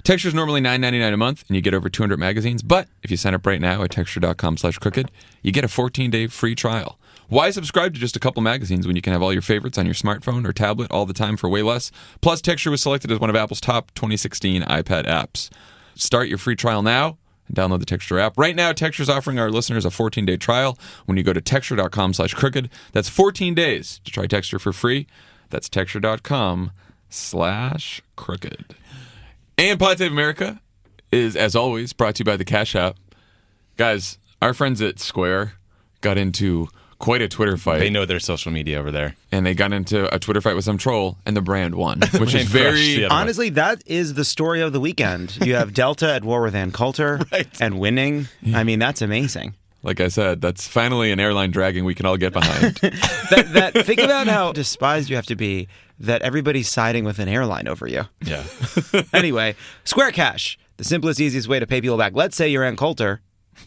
Texture is normally $9.99 a month, and you get over 200 magazines. But if you sign up right now at texture.com/crooked, you get a 14-day free trial. Why subscribe to just a couple magazines when you can have all your favorites on your smartphone or tablet all the time for way less? Plus, Texture was selected as one of Apple's top 2016 iPad apps. Start your free trial now and download the Texture app. Right now, Texture is offering our listeners a 14-day trial when you go to texture.com/crooked. That's 14 days to try Texture for free. That's texture.com/crooked. And Pod Save America is, as always, brought to you by the Cash App. Guys, our friends at Square got into quite a Twitter fight. They know their social media over there. And they got into a Twitter fight with some troll, and the brand won, which is very... Honestly, that is the story of the weekend. You have Delta at war with Ann Coulter and winning. I mean, that's amazing. Like I said, that's finally an airline dragging we can all get behind. Think about how despised you have to be that everybody's siding with an airline over you. Yeah. Anyway, Square Cash, the simplest, easiest way to pay people back. Let's say you're Ann Coulter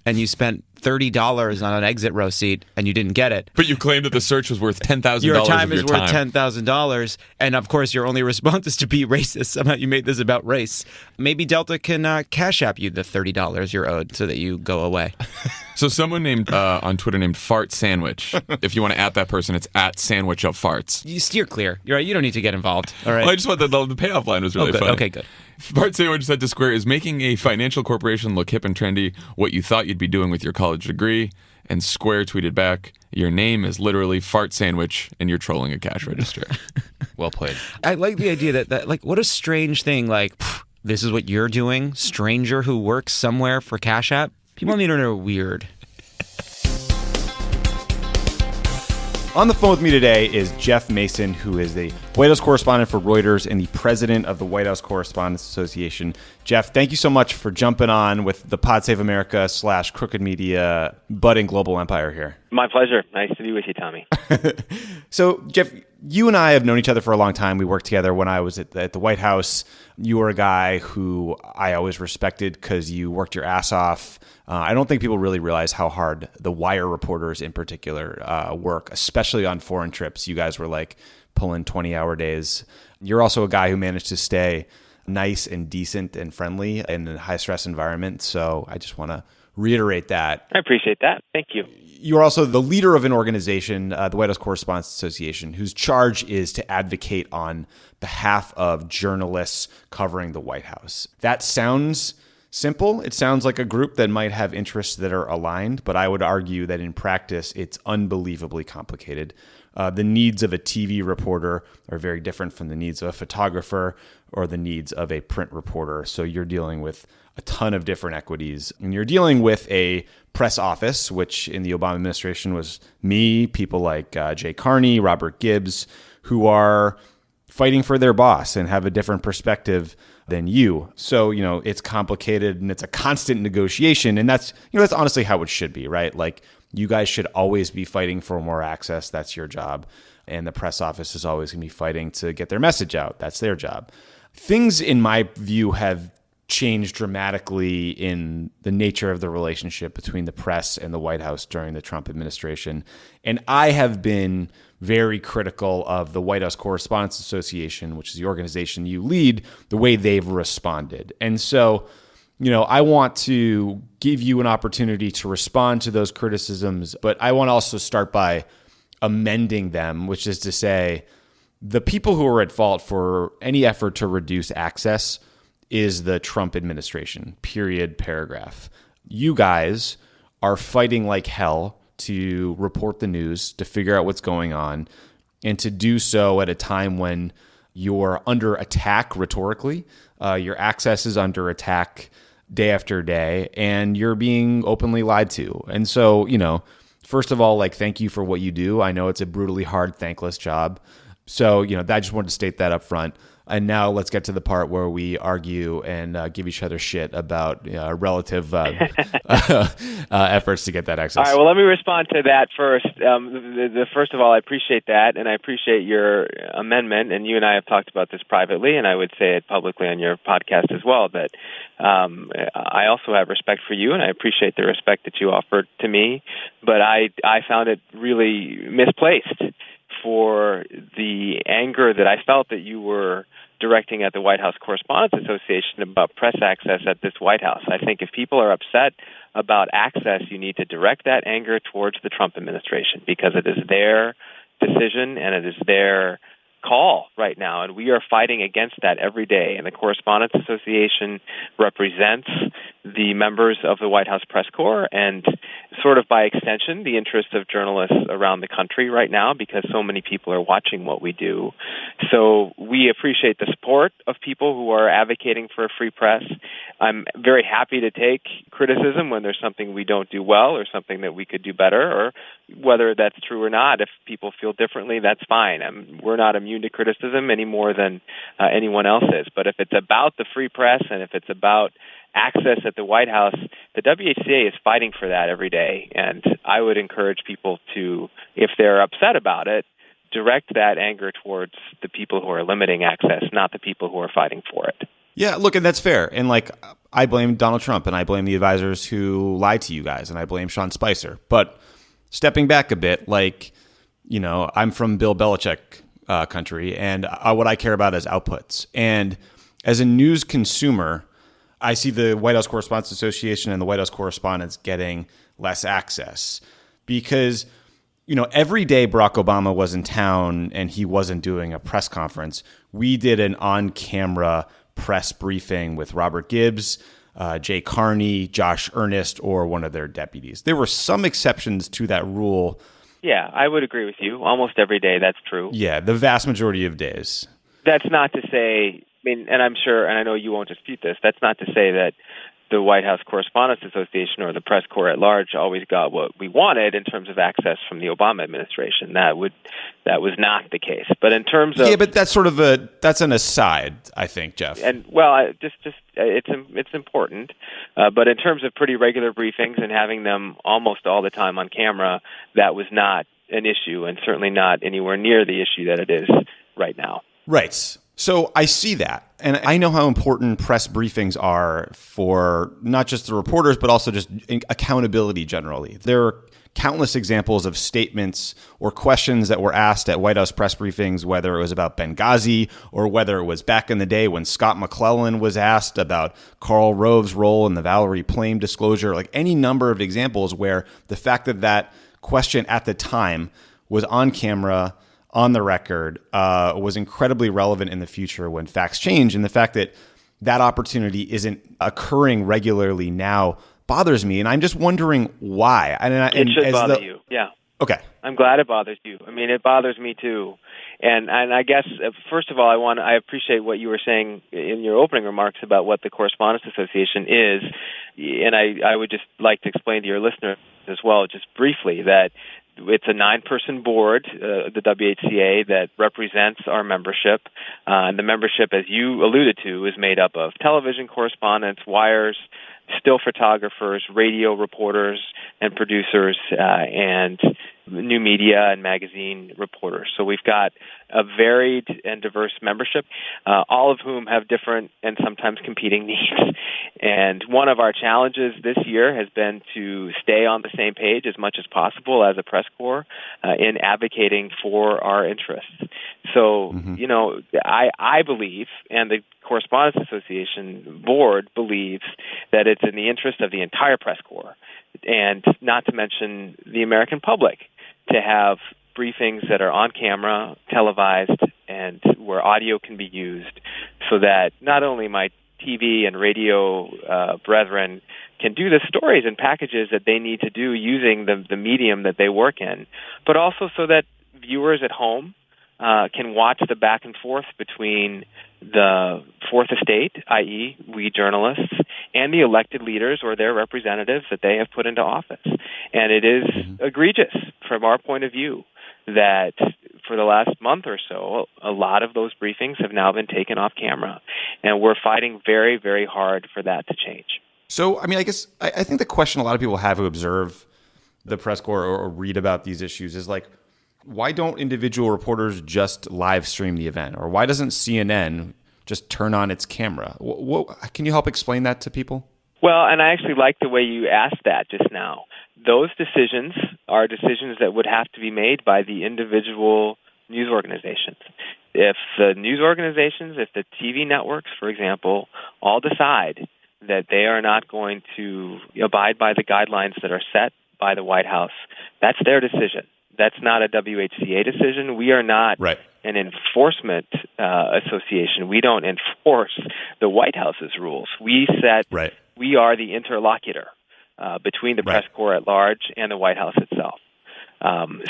and you spent $30 on an exit row seat and you didn't get it. But you claimed that the search was worth $10,000 Your time of is your worth $10,000. And of course, your only response is to be racist. Somehow you made this about race. Maybe Delta can Cash App you the $30 you're owed so that you go away. So someone named on Twitter named Fart Sandwich. If you want to at that person, it's at Sandwich of Farts. You steer clear. You're right. You don't need to get involved. All right. Well, I just want the payoff line was really good. funny. Okay, good. Fart Sandwich said to Square, is making a financial corporation look hip and trendy what you thought you'd be doing with your college degree. And Square tweeted back, your name is literally Fart Sandwich and you're trolling a cash register. Well played. I like the idea that like, what a strange thing. Like, this is what you're doing? Stranger who works somewhere for Cash App? People on the internet are weird. On the phone with me today is Jeff Mason, who is the White House correspondent for Reuters and the president of the White House Correspondents Association. Jeff, thank you so much for jumping on with the Pod Save America / Crooked Media budding global empire here. My pleasure. Nice to be with you, Tommy. So, Jeff, you and I have known each other for a long time. We worked together when I was at the White House. You were a guy who I always respected because you worked your ass off. I don't think people really realize how hard the wire reporters in particular work, especially on foreign trips. You guys were like pulling 20-hour days. You're also a guy who managed to stay nice and decent and friendly in a high-stress environment. So I just want to reiterate that. I appreciate that. Thank you. You're also the leader of an organization, the White House Correspondents Association, whose charge is to advocate on behalf of journalists covering the White House. That sounds simple. It sounds like a group that might have interests that are aligned, but I would argue that in practice, it's unbelievably complicated. The needs of a TV reporter are very different from the needs of a photographer or the needs of a print reporter. So you're dealing with a ton of different equities, and you're dealing with a press office, which in the Obama administration was me, people like Jay Carney, Robert Gibbs, who are fighting for their boss and have a different perspective than you. So, it's complicated and it's a constant negotiation. And that's honestly how it should be, right? Like, you guys should always be fighting for more access. That's your job. And the press office is always going to be fighting to get their message out. That's their job. Things, in my view, have changed dramatically in the nature of the relationship between the press and the White House during the Trump administration. And I have been very critical of the White House Correspondents Association, which is the organization you lead, the way they've responded. And so, I want to give you an opportunity to respond to those criticisms, but I want to also start by amending them, which is to say, the people who are at fault for any effort to reduce access is the Trump administration, period, paragraph. You guys are fighting like hell to report the news, to figure out what's going on, and to do so at a time when you're under attack rhetorically, your access is under attack day after day, and you're being openly lied to. And so, first of all, thank you for what you do. I know it's a brutally hard, thankless job. So, I just wanted to state that up front. And now let's get to the part where we argue and give each other shit about relative efforts to get that access. All right, well, let me respond to that first. First of all, I appreciate that, and I appreciate your amendment. And you and I have talked about this privately, and I would say it publicly on your podcast as well, that I also have respect for you, and I appreciate the respect that you offered to me. But I found it really misplaced for the anger that I felt that you were directing at the White House Correspondents Association about press access at this White House. I think if people are upset about access, you need to direct that anger towards the Trump administration, because it is their decision and it is their call right now, and we are fighting against that every day. And the Correspondents Association represents the members of the White House Press Corps and sort of by extension the interests of journalists around the country right now, because so many people are watching what we do. So we appreciate the support of people who are advocating for a free press. I'm very happy to take criticism when there's something we don't do well or something that we could do better, or whether that's true or not. If people feel differently, that's fine. We're not immune to criticism any more than anyone else is. But if it's about the free press and if it's about access at the White House, the WHCA is fighting for that every day. And I would encourage people to, if they're upset about it, direct that anger towards the people who are limiting access, not the people who are fighting for it. Yeah, look, and that's fair. And I blame Donald Trump, and I blame the advisors who lied to you guys, and I blame Sean Spicer. But stepping back a bit, I'm from Bill Belichick country, and what I care about is outputs. And as a news consumer, I see the White House Correspondents Association and the White House correspondents getting less access because, every day Barack Obama was in town and he wasn't doing a press conference, we did an on-camera press briefing with Robert Gibbs, Jay Carney, Josh Earnest, or one of their deputies. There were some exceptions to that rule. Yeah, I would agree with you. Almost every day, that's true. Yeah, the vast majority of days. That's not to say, and I'm sure, and I know you won't dispute this, that's not to say that the White House Correspondents Association or the press corps at large always got what we wanted in terms of access from the Obama administration. That was not the case. But in terms of but that's that's an aside, I think, Jeff. And it's important. But in terms of pretty regular briefings and having them almost all the time on camera, that was not an issue, and certainly not anywhere near the issue that it is right now. Right. So I see that. And I know how important press briefings are for not just the reporters, but also just accountability generally. There are countless examples of statements or questions that were asked at White House press briefings, whether it was about Benghazi or whether it was back in the day when Scott McClellan was asked about Karl Rove's role in the Valerie Plame disclosure, like any number of examples where the fact that question at the time was on camera, on the record, was incredibly relevant in the future when facts change. And the fact that opportunity isn't occurring regularly now bothers me. And I'm just wondering why. It should bother you. Yeah. Okay. I'm glad it bothers you. I mean, it bothers me too. And I guess, first of all, I appreciate what you were saying in your opening remarks about what the Correspondents Association is. And I would just like to explain to your listeners as well, just briefly, that it's a 9-person board, the WHCA, that represents our membership. And the membership, as you alluded to, is made up of television correspondents, wires, still photographers, radio reporters and producers, and new media and magazine reporters. So we've got a varied and diverse membership, all of whom have different and sometimes competing needs. And one of our challenges this year has been to stay on the same page as much as possible as a press corps in advocating for our interests. So, I believe, and the Correspondents Association board believes, that it's in the interest of the entire press corps, and not to mention the American public, to have briefings that are on camera, televised, and where audio can be used, so that not only my TV and radio brethren can do the stories and packages that they need to do using the medium that they work in, but also so that viewers at home can watch the back and forth between the Fourth Estate, i.e. we journalists, and the elected leaders or their representatives that they have put into office. And it is egregious from our point of view that for the last month or so, a lot of those briefings have now been taken off camera. And we're fighting very, very hard for that to change. So, I mean, I think the question a lot of people have who observe the press corps or read about these issues is like, why don't individual reporters just live stream the event? Or why doesn't CNN just turn on its camera? Can you help explain that to people? Well, and I actually like the way you asked that just now. Those decisions are decisions that would have to be made by the individual news organizations. If the news organizations, if the TV networks, for example, all decide that they are not going to abide by the guidelines that are set by the White House, that's their decision. That's not a WHCA decision. We are not an enforcement association. We don't enforce the White House's rules. We are the interlocutor between the press corps at large and the White House itself.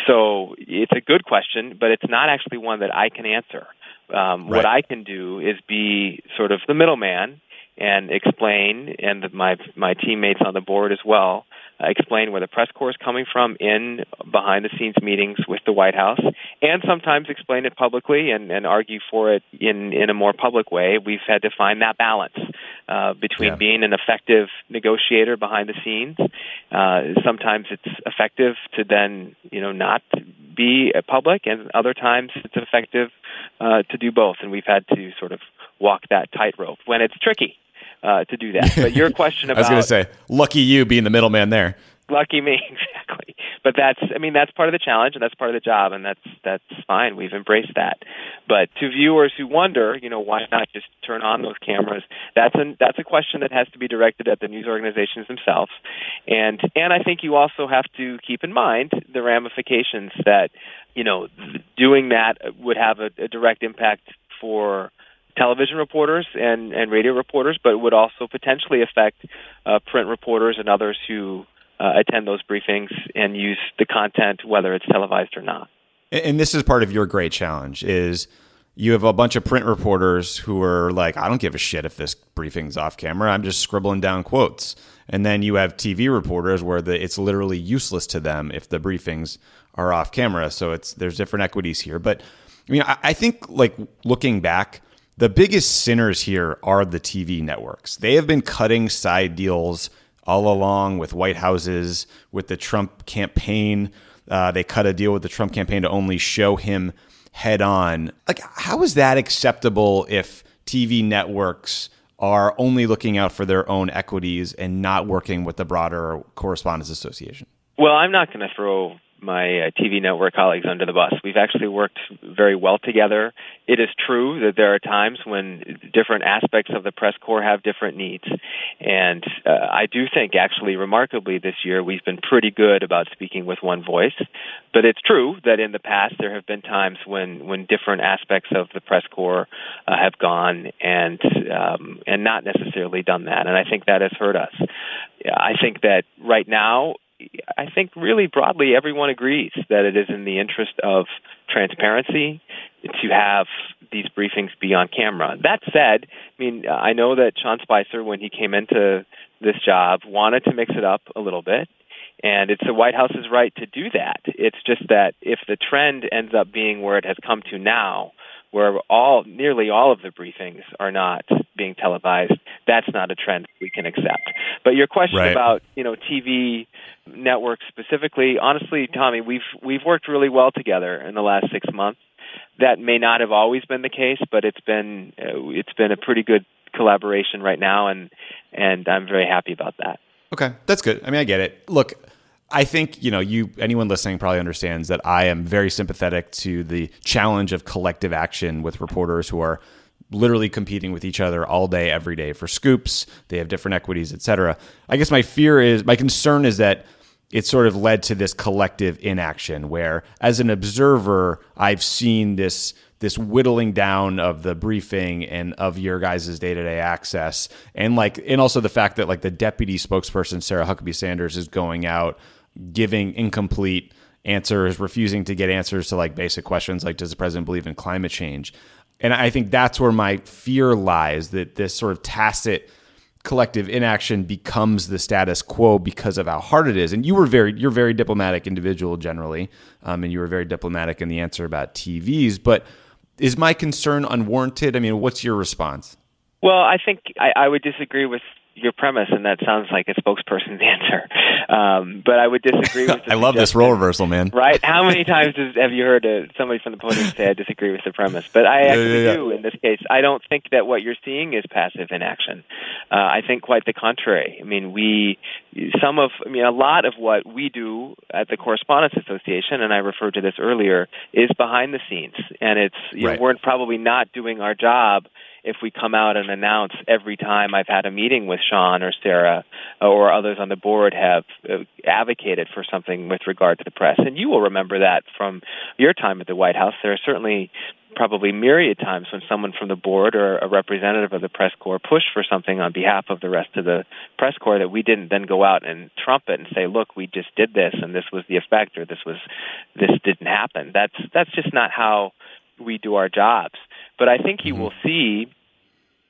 So it's a good question, but it's not actually one that I can answer. What I can do is be sort of the middleman and explain, and my teammates on the board as well, explain where the press corps is coming from in behind-the-scenes meetings with the White House, and sometimes explain it publicly and argue for it in a more public way. We've had to find that balance between being an effective negotiator behind the scenes. Sometimes it's effective to then not be public, and other times it's effective to do both. And we've had to sort of walk that tightrope when it's tricky to do that. But your question about... I was going to say, lucky you being the middleman there. Lucky me, exactly. But that's part of the challenge, and that's part of the job, and that's fine. We've embraced that. But to viewers who wonder, why not just turn on those cameras? That's a question that has to be directed at the news organizations themselves. And I think you also have to keep in mind the ramifications that, doing that would have a direct impact for television reporters and radio reporters, but it would also potentially affect print reporters and others who attend those briefings and use the content, whether it's televised or not. And this is part of your great challenge is, you have a bunch of print reporters who are like, I don't give a shit if this briefing's off camera. I'm just scribbling down quotes. And then you have TV reporters where it's literally useless to them if the briefings are off camera. So there's different equities here. But I mean, I think like looking back, the biggest sinners here are the TV networks. They have been cutting side deals all along with White Houses, with the Trump campaign. They cut a deal with the Trump campaign to only show him head on. Like, how is that acceptable if TV networks are only looking out for their own equities and not working with the broader Correspondents Association? Well, I'm not going to throw my TV network colleagues under the bus. We've actually worked very well together. It is true that there are times when different aspects of the press corps have different needs. And I do think, actually, remarkably this year, we've been pretty good about speaking with one voice. But it's true that in the past there have been times when different aspects of the press corps have gone and not necessarily done that. And I think that has hurt us. I think that right now, I think really broadly everyone agrees that it is in the interest of transparency to have these briefings be on camera. That said, I mean, I know that Sean Spicer, when he came into this job, wanted to mix it up a little bit, and it's the White House's right to do that. It's just that if the trend ends up being where it has come to now, where nearly all of the briefings are not being televised, that's not a trend we can accept. But your question about, TV networks specifically, honestly, Tommy, we've worked really well together in the last 6 months. That may not have always been the case, but it's been a pretty good collaboration right now, and I'm very happy about that. Okay, that's good. I mean, I get it. Look, I think, anyone listening probably understands that I am very sympathetic to the challenge of collective action with reporters who are literally competing with each other all day, every day for scoops. They have different equities, et cetera. I guess my concern is that it's sort of led to this collective inaction where, as an observer, I've seen this whittling down of the briefing and of your guys' day-to-day access. And also the fact that like the deputy spokesperson, Sarah Huckabee Sanders, is going out giving incomplete answers, refusing to get answers to like basic questions like, does the president believe in climate change? And I think that's where my fear lies, that this sort of tacit collective inaction becomes the status quo because of how hard it is. And you're a very diplomatic individual generally, and you were very diplomatic in the answer about TVs. But is my concern unwarranted? I mean, what's your response? Well, I think I would disagree with your premise, and that sounds like a spokesperson's answer. But I would disagree with the I love this role reversal, man. Right? How many times have you heard somebody from the podium say, I disagree with the premise? But I actually do in this case. I don't think that what you're seeing is passive inaction. I think quite the contrary. I mean, a lot of what we do at the Correspondents Association, and I referred to this earlier, is behind the scenes. And it's we're probably not doing our job if we come out and announce every time I've had a meeting with Sean or Sarah or others on the board have advocated for something with regard to the press. And you will remember that from your time at the White House. There are certainly probably myriad times when someone from the board or a representative of the press corps pushed for something on behalf of the rest of the press corps that we didn't then go out and trumpet and say, look, we just did this and this was the effect, or this didn't happen. That's just not how we do our jobs. But I think you will see,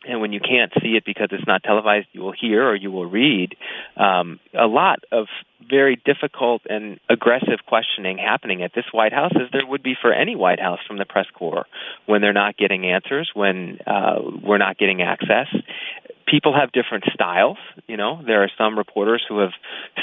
and when you can't see it because it's not televised, you will hear or you will read a lot of very difficult and aggressive questioning happening at this White House, as there would be for any White House from the press corps when they're not getting answers, when we're not getting access. People have different styles. There are some reporters who have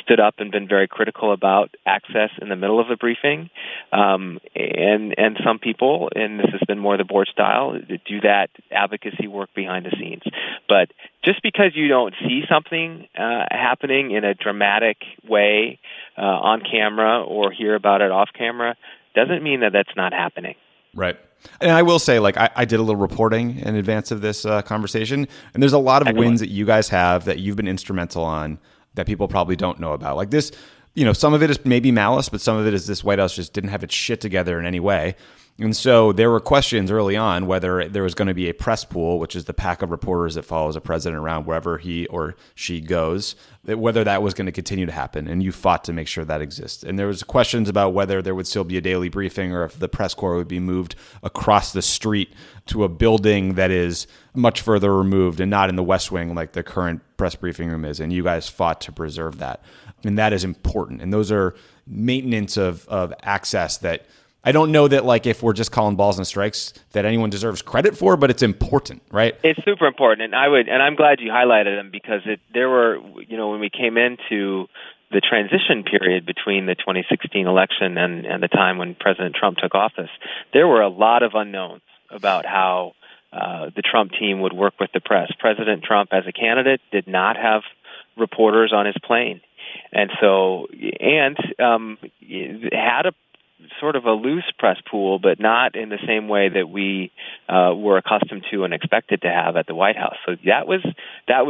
stood up and been very critical about access in the middle of the briefing, and some people, and this has been more the board style, do that advocacy work behind the scenes. But just because you don't see something happening in a dramatic way on camera or hear about it off camera doesn't mean that that's not happening. Right. And I will say, I did a little reporting in advance of this conversation, and there's a lot of wins that you guys have that you've been instrumental on that people probably don't know about. Like this, some of it is maybe malice, but some of it is this White House just didn't have its shit together in any way. And so there were questions early on whether there was going to be a press pool, which is the pack of reporters that follows a president around wherever he or she goes, whether that was going to continue to happen. And you fought to make sure that exists. And there was questions about whether there would still be a daily briefing or if the press corps would be moved across the street to a building that is much further removed and not in the West Wing like the current press briefing room is. And you guys fought to preserve that. And that is important. And those are maintenance of access that I don't know that, like, if we're just calling balls and strikes that anyone deserves credit for, but it's important, right? It's super important, and I'm glad you highlighted them because there were, when we came into the transition period between the 2016 election and the time when President Trump took office, there were a lot of unknowns about how the Trump team would work with the press. President Trump, as a candidate, did not have reporters on his plane, and had a sort of a loose press pool, but not in the same way that we were accustomed to and expected to have at the White House. So that was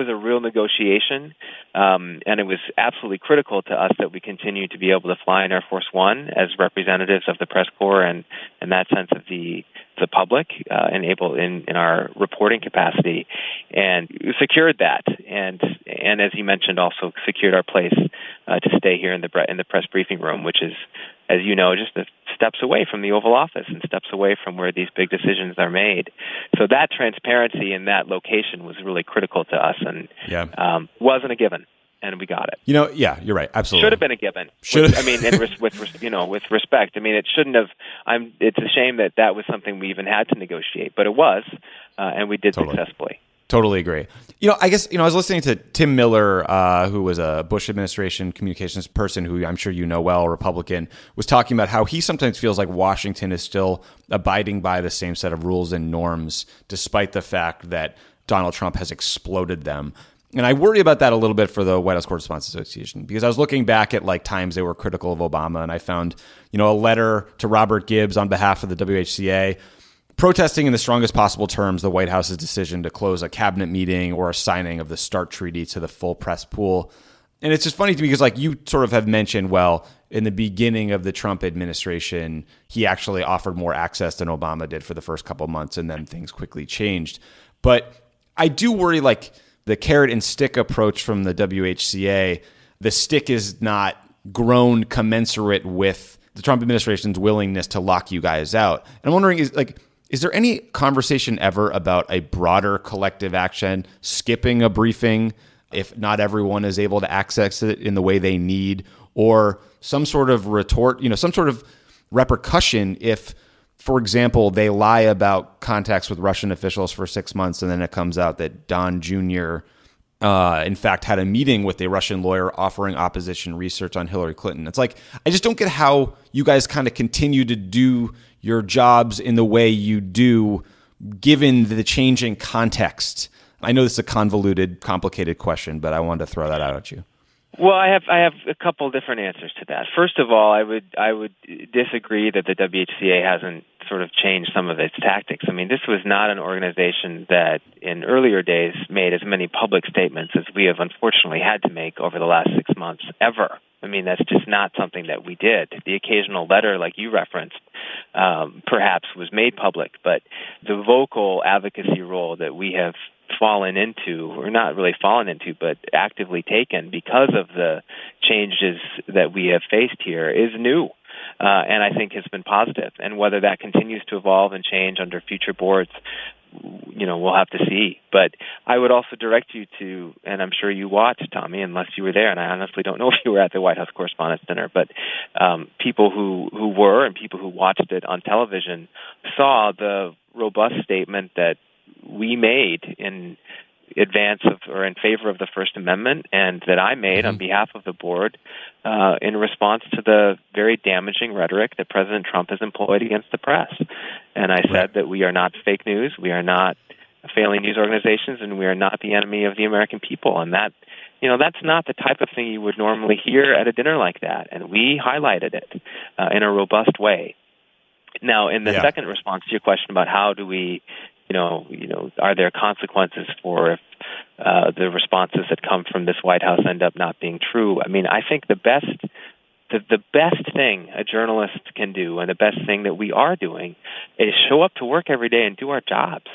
a real negotiation, and it was absolutely critical to us that we continue to be able to fly in Air Force One as representatives of the press corps and that sense of the public, and able in our reporting capacity, and secured that, and as you mentioned, also secured our place to stay here in the press briefing room, which is, as you know, just steps away from the Oval Office and steps away from where these big decisions are made. So that transparency in that location was really critical to us, and wasn't a given. And we got it. You're right. Absolutely. Should have been a given. With respect. I mean, it shouldn't have. It's a shame that was something we even had to negotiate, but it was, and we did successfully. Totally agree. I guess, I was listening to Tim Miller, who was a Bush administration communications person who I'm sure you know well, Republican, was talking about how he sometimes feels like Washington is still abiding by the same set of rules and norms, despite the fact that Donald Trump has exploded them. And I worry about that a little bit for the White House Correspondents Association, because I was looking back at like times they were critical of Obama, and I found, a letter to Robert Gibbs on behalf of the WHCA protesting in the strongest possible terms the White House's decision to close a cabinet meeting or a signing of the START treaty to the full press pool. And it's just funny to me because, like, you sort of have mentioned, well, in the beginning of the Trump administration, he actually offered more access than Obama did for the first couple of months, and then things quickly changed. But I do worry, like, the carrot and stick approach from the WHCA, the stick is not grown commensurate with the Trump administration's willingness to lock you guys out. And I'm wondering, is there any conversation ever about a broader collective action, skipping a briefing if not everyone is able to access it in the way they need, or some sort of retort, some sort of repercussion if, for example, they lie about contacts with Russian officials for 6 months and then it comes out that Don Jr. In fact had a meeting with a Russian lawyer offering opposition research on Hillary Clinton. It's like, I just don't get how you guys kind of continue to do your jobs in the way you do, given the changing context. I know this is a convoluted, complicated question, but I wanted to throw that out at you. Well, I have a couple different answers to that. First of all, I would disagree that the WHCA hasn't sort of changed some of its tactics. I mean, this was not an organization that in earlier days made as many public statements as we have unfortunately had to make over the last 6 months ever. I mean, that's just not something that we did. The occasional letter, like you referenced, perhaps was made public, but the vocal advocacy role that we have fallen into, or not really fallen into, but actively taken because of the changes that we have faced here is new. And I think has been positive. And whether that continues to evolve and change under future boards, we'll have to see. But I would also direct you to, and I'm sure you watched, Tommy, unless you were there, and I honestly don't know if you were at the White House Correspondents' Dinner, but people who were and people who watched it on television saw the robust statement that we made in advance of or in favor of the First Amendment, and that I made on behalf of the board in response to the very damaging rhetoric that President Trump has employed against the press. And I said that we are not fake news, we are not failing news organizations, and we are not the enemy of the American people. And that, that's not the type of thing you would normally hear at a dinner like that. And we highlighted it in a robust way. Now, in the second response to your question about how do we, are there consequences for if the responses that come from this White House end up not being true? I mean, I think the best the best thing a journalist can do, and the best thing that we are doing, is show up to work every day and do our jobs.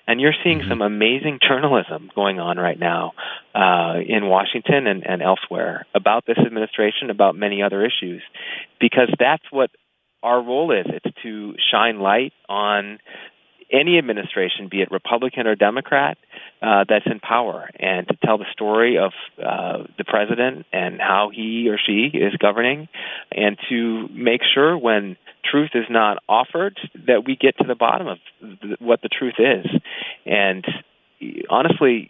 And you're seeing some amazing journalism going on right now in Washington and elsewhere about this administration, about many other issues, because that's what our role is. It's to shine light on any administration, be it Republican or Democrat, that's in power, and to tell the story of the president and how he or she is governing, and to make sure when truth is not offered that we get to the bottom of what the truth is. And honestly,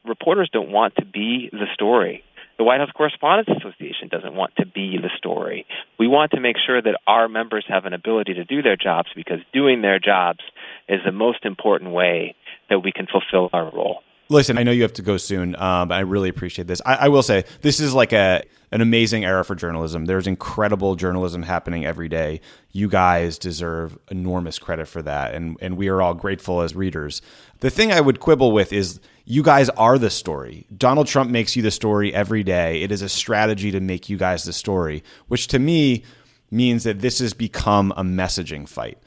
reporters don't want to be the story. The White House Correspondents Association doesn't want to be the story. We want to make sure that our members have an ability to do their jobs, because doing their jobs is the most important way that we can fulfill our role. Listen, I know you have to go soon, but I really appreciate this. I will say this is like an amazing era for journalism. There's incredible journalism happening every day. You guys deserve enormous credit for that, and we are all grateful as readers. The thing I would quibble with is you guys are the story. Donald Trump makes you the story every day. It is a strategy to make you guys the story, which to me means that this has become a messaging fight.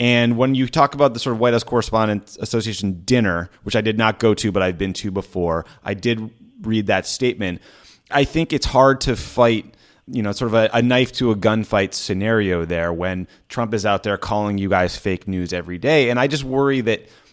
And when you talk about the sort of White House Correspondents Association dinner, which I did not go to, but I've been to before, I did read that statement. I think it's hard to fight, sort of a knife to a gunfight scenario there when Trump is out there calling you guys fake news every day. And I just worry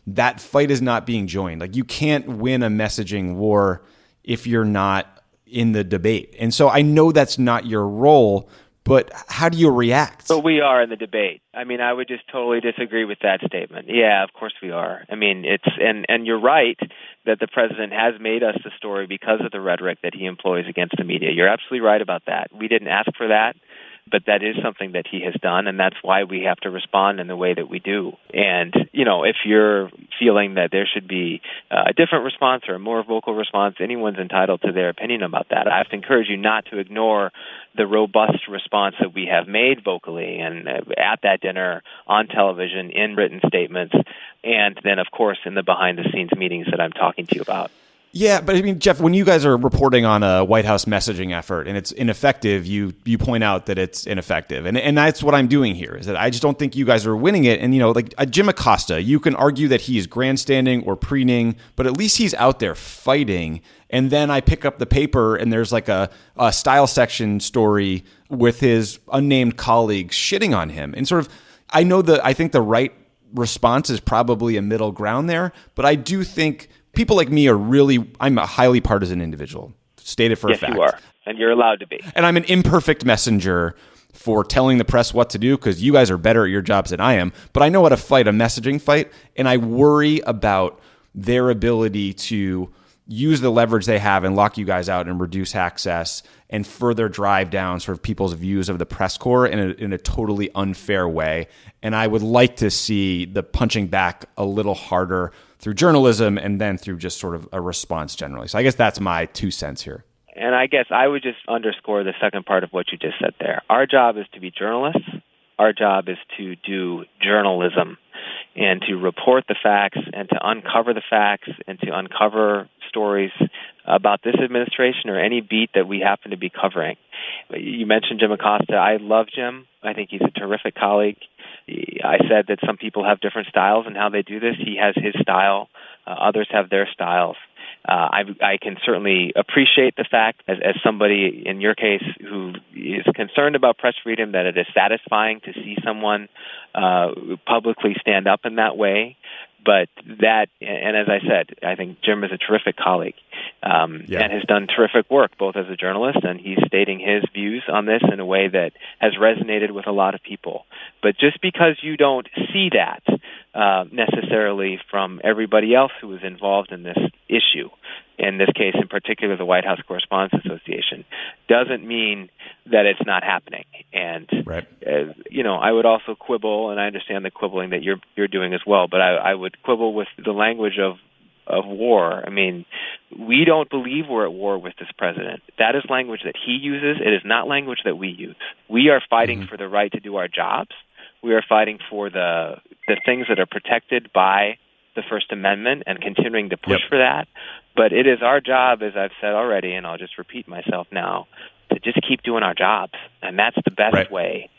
that fight is not being joined. Like, you can't win a messaging war if you're not in the debate. And so I know that's not your role, but how do you react? But we are in the debate. I mean, I would just totally disagree with that statement. Yeah, of course we are. I mean, and you're right that the president has made us the story because of the rhetoric that he employs against the media. You're absolutely right about that. We didn't ask for that, but that is something that he has done, and that's why we have to respond in the way that we do. And, if you're feeling that there should be a different response or a more vocal response, anyone's entitled to their opinion about that. I have to encourage you not to ignore the robust response that we have made vocally and at that dinner, on television, in written statements, and then, of course, in the behind-the-scenes meetings that I'm talking to you about. Yeah, but I mean, Jeff, when you guys are reporting on a White House messaging effort and it's ineffective, you point out that it's ineffective. And that's what I'm doing here, is that I just don't think you guys are winning it. And, like Jim Acosta, you can argue that he's grandstanding or preening, but at least he's out there fighting. And then I pick up the paper and there's like a style section story with his unnamed colleagues shitting on him. And sort of, I think the right response is probably a middle ground there, but I do think people like me I'm a highly partisan individual, stated for a fact. Yes, you are, and you're allowed to be. And I'm an imperfect messenger for telling the press what to do, because you guys are better at your jobs than I am. But I know how to fight a messaging fight, and I worry about their ability to use the leverage they have and lock you guys out and reduce access and further drive down sort of people's views of the press corps in a totally unfair way. And I would like to see the punching back a little harder through journalism and then through just sort of a response generally. So I guess that's my 2 cents here. And I guess I would just underscore the second part of what you just said there. Our job is to be journalists. Our job is to do journalism and to report the facts and to uncover the facts and to uncover stories about this administration or any beat that we happen to be covering. You mentioned Jim Acosta. I love Jim. I think he's a terrific colleague. I said that some people have different styles in how they do this. He has his style. Others have their styles. I can certainly appreciate the fact, as somebody in your case who is concerned about press freedom, that it is satisfying to see someone publicly stand up in that way. But that, and as I said, I think Jim is a terrific colleague and has done terrific work, both as a journalist, and he's stating his views on this in a way that has resonated with a lot of people. But just because you don't see that necessarily from everybody else who is involved in this issue, in this case in particular the White House Correspondents Association, doesn't mean that it's not happening. And right. I would also quibble, and I understand the quibbling that you're doing as well, but I would quibble with the language of war. I mean, we don't believe we're at war with this president. That is language that he uses. It is not language that we use. We are fighting for the right to do our jobs. We are fighting for the things that are protected by the First Amendment and continuing to push for that. But it is our job, as I've said already, and I'll just repeat myself now, to just keep doing our jobs And that's the best way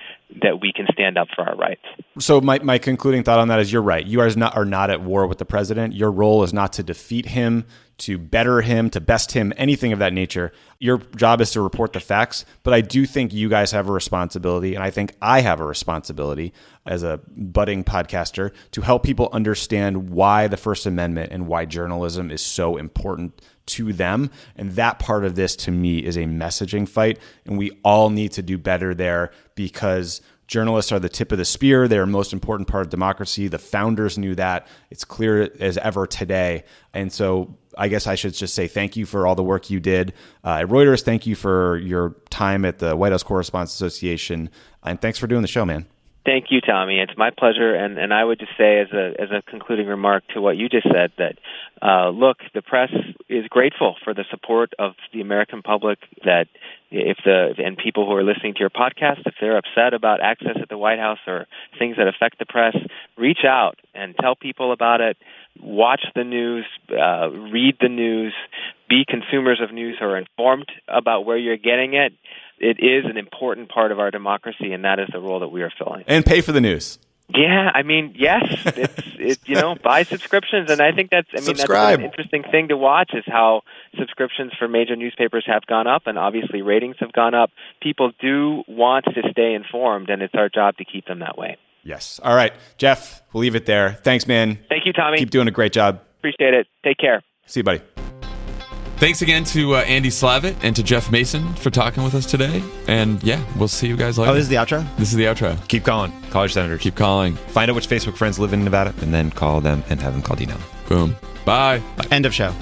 that we can stand up for our rights. So my concluding thought on that is you're right. You are not at war with the president. Your role is not to defeat him, to better him, to best him, anything of that nature. Your job is to report the facts. But I do think you guys have a responsibility, and I think I have a responsibility as a budding podcaster to help people understand why the First Amendment and why journalism is so important to them. And that part of this, to me, is a messaging fight. And we all need to do better there, because journalists are the tip of the spear. They're the most important part of democracy. The founders knew that. It's clear as ever today. And so I guess I should just say thank you for all the work you did at Reuters. Thank you for your time at the White House Correspondents Association. And thanks for doing the show, man. Thank you, Tommy. It's my pleasure. And I would just say as a concluding remark to what you just said that, look, the press is grateful for the support of the American public, that and people who are listening to your podcast, if they're upset about access at the White House or things that affect the press, reach out and tell people about it. Watch the news, read the news, be consumers of news who are informed about where you're getting it. It is an important part of our democracy, and that is the role that we are filling. And pay for the news. Yeah, I mean, yes, buy subscriptions, and I think that's an interesting thing to watch is how subscriptions for major newspapers have gone up, and obviously ratings have gone up. People do want to stay informed, and it's our job to keep them that way. Yes. All right, Jeff, we'll leave it there. Thanks, man. Thank you, Tommy. Keep doing a great job. Appreciate it. Take care. See you, buddy. Thanks again to Andy Slavitt and to Jeff Mason for talking with us today. And yeah, we'll see you guys later. Oh, this is the outro? This is the outro. Keep calling. Call your senators. Keep calling. Find out which Facebook friends live in Nevada, and then call them and have them call Dino. Boom. Bye. End of show.